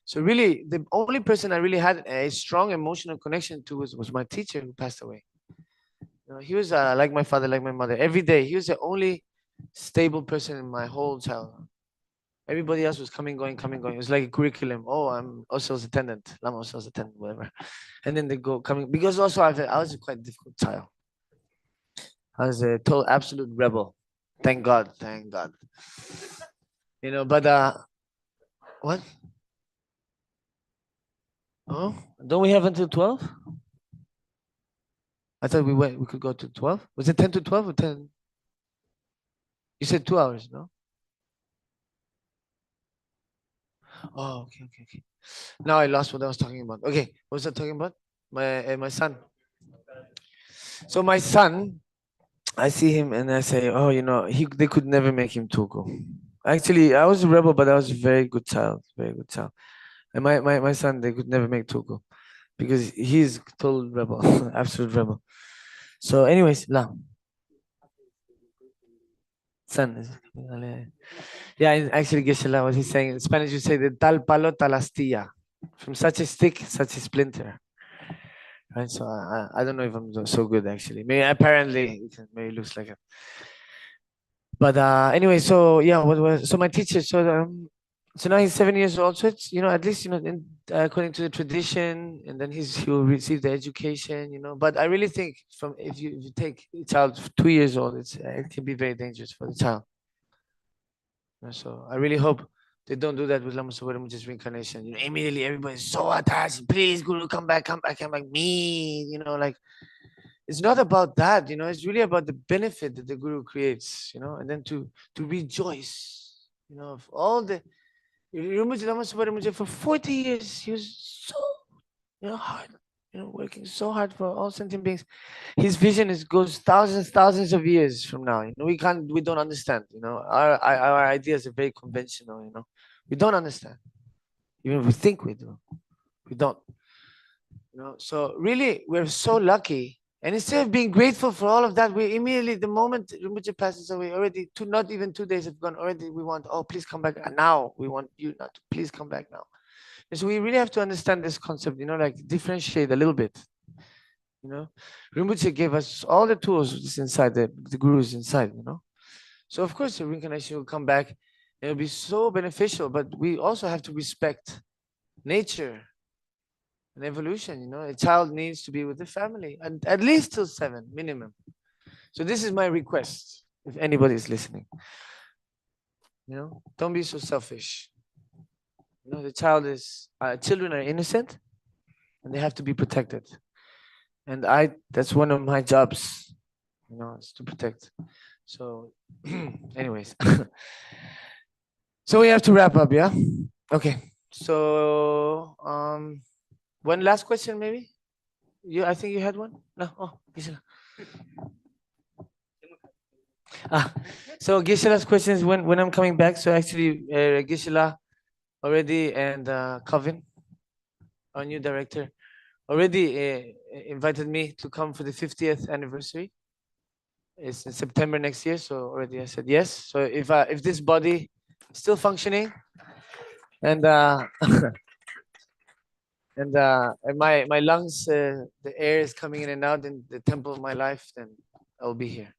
[SPEAKER 3] So really, the only person I really had a strong emotional connection to was my teacher who passed away. You know, he was like my father, like my mother. Every day, he was the only stable person in my whole childhood. Everybody else was coming, going, coming, going. It was like a curriculum. Oh, I'm Osel's attendant, Lama Osel's attendant, whatever. And then they go coming, because also I was a quite difficult child. I was a total absolute rebel. Thank God, thank God. You know, but what? Oh, don't we have until 12? I thought we could go to 12. Was it 10 to 12 or 10? You said 2 hours, no? Oh, okay. Now I lost what I was talking about. Okay, what was I talking about? My son. So my son, I see him and I say, oh, you know, they could never make him Tugu. Actually, I was a rebel, but I was a very good child, very good child. And my son, they could never make Tugu because he's total rebel, absolute rebel. So anyways, son. Yeah, actually, Geshe-la, what he's saying in Spanish, you say the tal palo tal astilla. From such a stick, such a splinter. Right, so I don't know if I'm so good actually. Maybe apparently maybe it looks like it. But anyway, so yeah, so my teacher, so now he's 7 years old. So it's, you know, at least, you know, according to the tradition, and then he'll receive the education, you know. But I really think if you take a child 2 years old, it can be very dangerous for the child. So I really hope they don't do that with Lama Subharamuj's reincarnation. You know, immediately everybody's so attached. Please, Guru, come back. Me, you know, like it's not about that. You know, it's really about the benefit that the Guru creates. You know, and then to rejoice. You know, of all the Rinpoche Lama Subharamujha for 40 years, he was so, you know, hard. You know, working so hard for all sentient beings. His vision goes thousands of years from now. You know, we don't understand. You know, our ideas are very conventional. You know, we don't understand. Even if we think we do, we don't. You know, so really, we're so lucky. And instead of being grateful for all of that, we immediately, the moment Rinpoche passes away, already not even 2 days have gone. Already, we want, oh, please come back now. We want you not to please come back now. And so we really have to understand this concept. You know, like differentiate a little bit. You know, Rinpoche gave us all the tools inside, the Guru is inside, you know. So of course the reincarnation will come back. It'll be so beneficial, but we also have to respect nature and evolution. You know, a child needs to be with the family, and at least till 7 minimum. So this is my request, if anybody is listening. You know, don't be so selfish. You know, children are innocent, and they have to be protected. And that's one of my jobs, you know, is to protect. So anyways, so we have to wrap up, yeah? Okay, so one last question maybe? I think you had one? No? Oh, Gisela. So Gisela's question is when I'm coming back. So actually Gisela already and Kevin, our new director, already invited me to come for the 50th anniversary. It's in September next year, so already I said yes. So if this body is still functioning, and and my lungs, the air is coming in and out in the temple of my life, then I'll be here.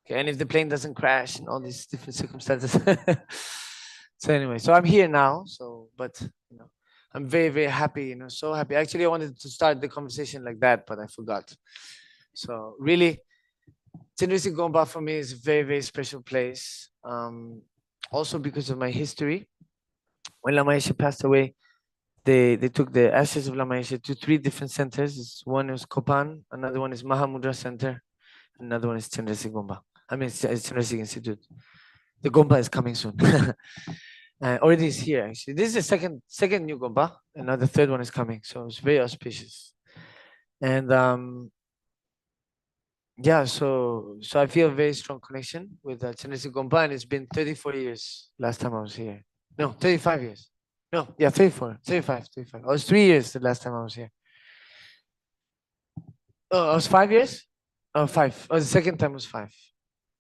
[SPEAKER 3] Okay, and if the plane doesn't crash and all these different circumstances. So anyway, so I'm here now. So, but you know, I'm very happy. You know, so happy. Actually, I wanted to start the conversation like that, but I forgot. So really, Chenrezig Gompa for me is a very special place. Also because of my history. When Lama Yeshe passed away, they took the ashes of Lama Yeshe to 3 different centers. One is Kopan, another one is Mahamudra Center, another one is Chenrezig Gompa. I mean, it's Chenrezig Institute. The Gompa is coming soon. Already is here actually. This is the second new Gompa, and now the 3rd one is coming. So it's very auspicious. And yeah, so I feel a very strong connection with Chenrezig Gompa, and it's been 34 years last time I was here. No, 35 years. No, yeah, 34, 35, 35. I was 3 years the last time I was here. Oh, I was 5 years? Oh, five. Oh, the second time was five.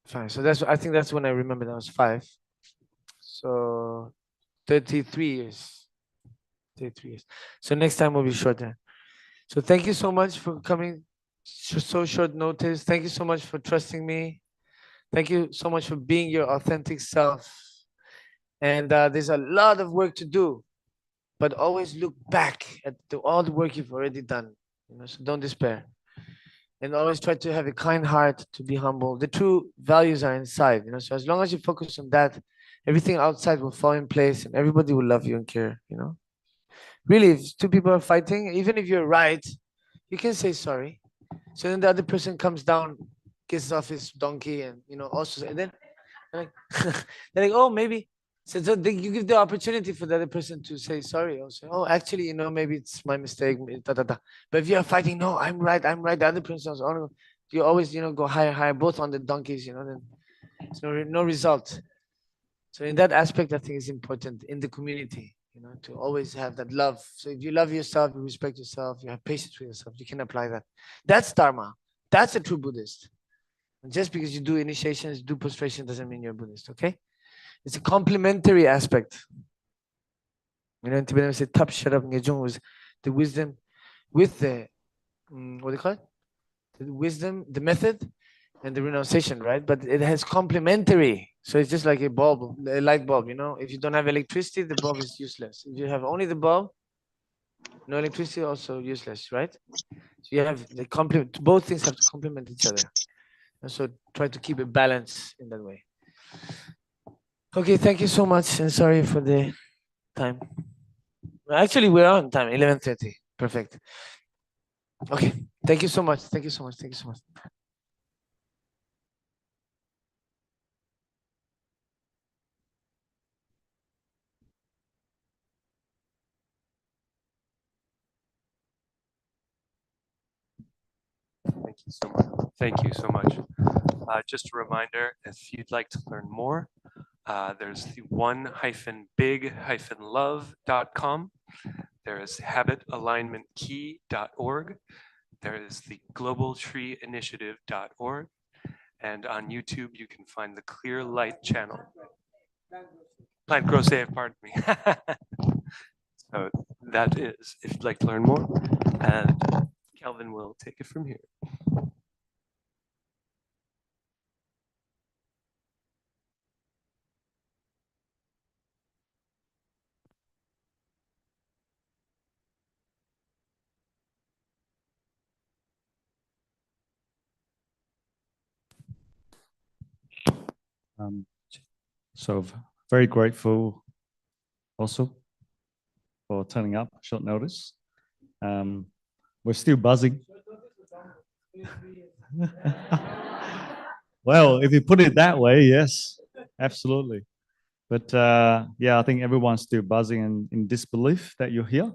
[SPEAKER 3] Five. So I think that's when I remember that was five. So 33 years. 33 years. So next time will be shorter. So thank you so much for coming so short notice. Thank you so much for trusting me. Thank you so much for being your authentic self. And there's a lot of work to do, but always look back at all the work you've already done. So don't despair. And always try to have a kind heart, to be humble. The true values are inside. So as long as you focus on that, everything outside will fall in place and everybody will love you and care. Really, if two people are fighting, even if you're right, you can say sorry. So then the other person comes down, gets off his donkey, and also, and then they're like, they're like, oh, maybe. So you give the opportunity for the other person to say sorry. Also, oh, actually, maybe it's my mistake. Da, da, da. But if you're fighting, no, I'm right, I'm right. The other person is, oh, no. You always, go higher, higher, both on the donkeys. Then there's no result. So in that aspect, I think it's important in the community, to always have that love. So if you love yourself, you respect yourself, you have patience with yourself, you can apply that. That's Dharma. That's a true Buddhist. And just because you do initiations, do prostration, doesn't mean you're a Buddhist, okay? It's a complementary aspect. In Tibetan we say tap sharap ngejung was the wisdom with the what do you call it? The wisdom, the method, and the renunciation, right? But it has complementary. So it's just like a bulb, a light bulb, If you don't have electricity, the bulb is useless. If you have only the bulb, no electricity, also useless, right? So you have the complement, both things have to complement each other. And so try to keep a balance in that way. Okay, thank you so much, and sorry for the time. Actually, we're on time, 11:30. Perfect. Okay, thank you so much. Thank you so much. Thank you so much.
[SPEAKER 2] Thank you so much. Thank you so much. Just a reminder, if you'd like to learn more, there's the one-big-love.com. There is habitalignmentkey.org. There is the globaltreeinitiative.org. And on YouTube, you can find the Clear Light channel. Plant Grow Save, pardon me. So that is, if you'd like to learn more, and Kelvin will take it from here.
[SPEAKER 5] So very grateful also for turning up short notice. We're still buzzing. Well, if you put it that way, yes, absolutely. But yeah, I think everyone's still buzzing and in disbelief that you're here.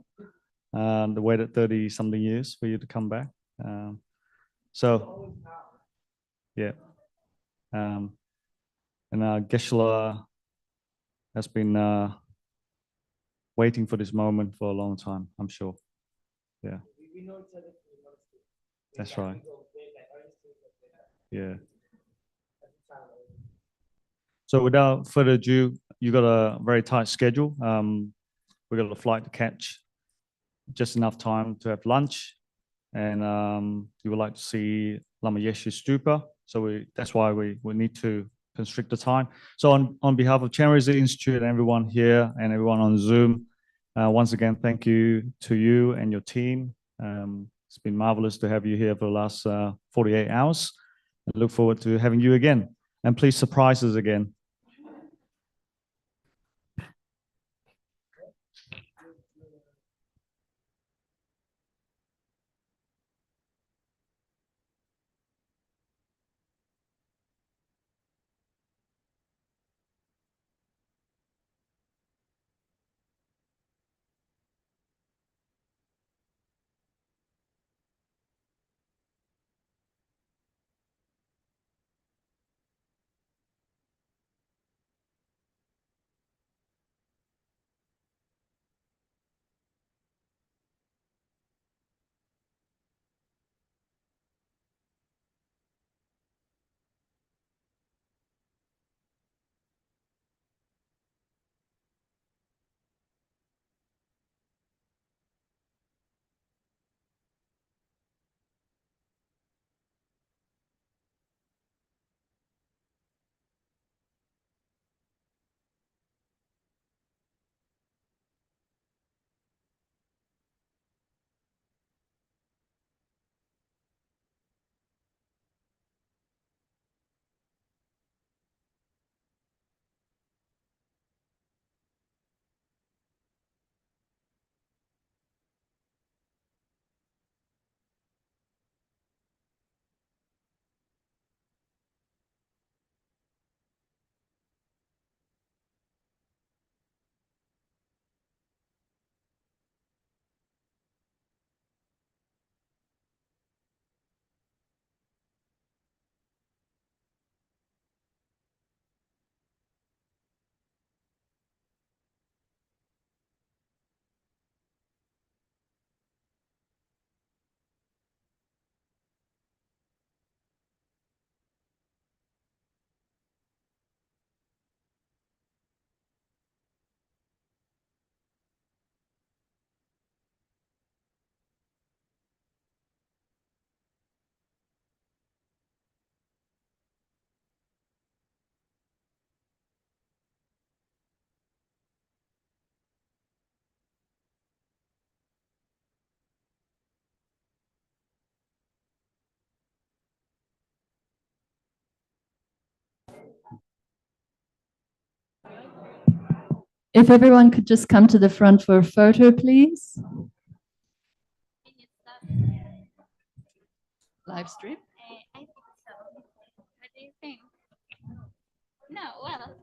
[SPEAKER 5] The waited 30 something years for you to come back. So yeah. And Geshe-la has been waiting for this moment for a long time, I'm sure. Yeah. That's right. Yeah. So without further ado, you got a very tight schedule. We got a flight to catch, just enough time to have lunch, and you would like to see Lama Yeshe's stupa. So that's why we need to constrict the time. So on behalf of Chenrezig Institute and everyone here and everyone on Zoom, once again, thank you to you and your team. It's been marvelous to have you here for the last 48 hours. I look forward to having you again. And please surprise us again.
[SPEAKER 1] If everyone could just come to the front for a photo, please. Live stream?
[SPEAKER 6] I think so. What do you think? No, well.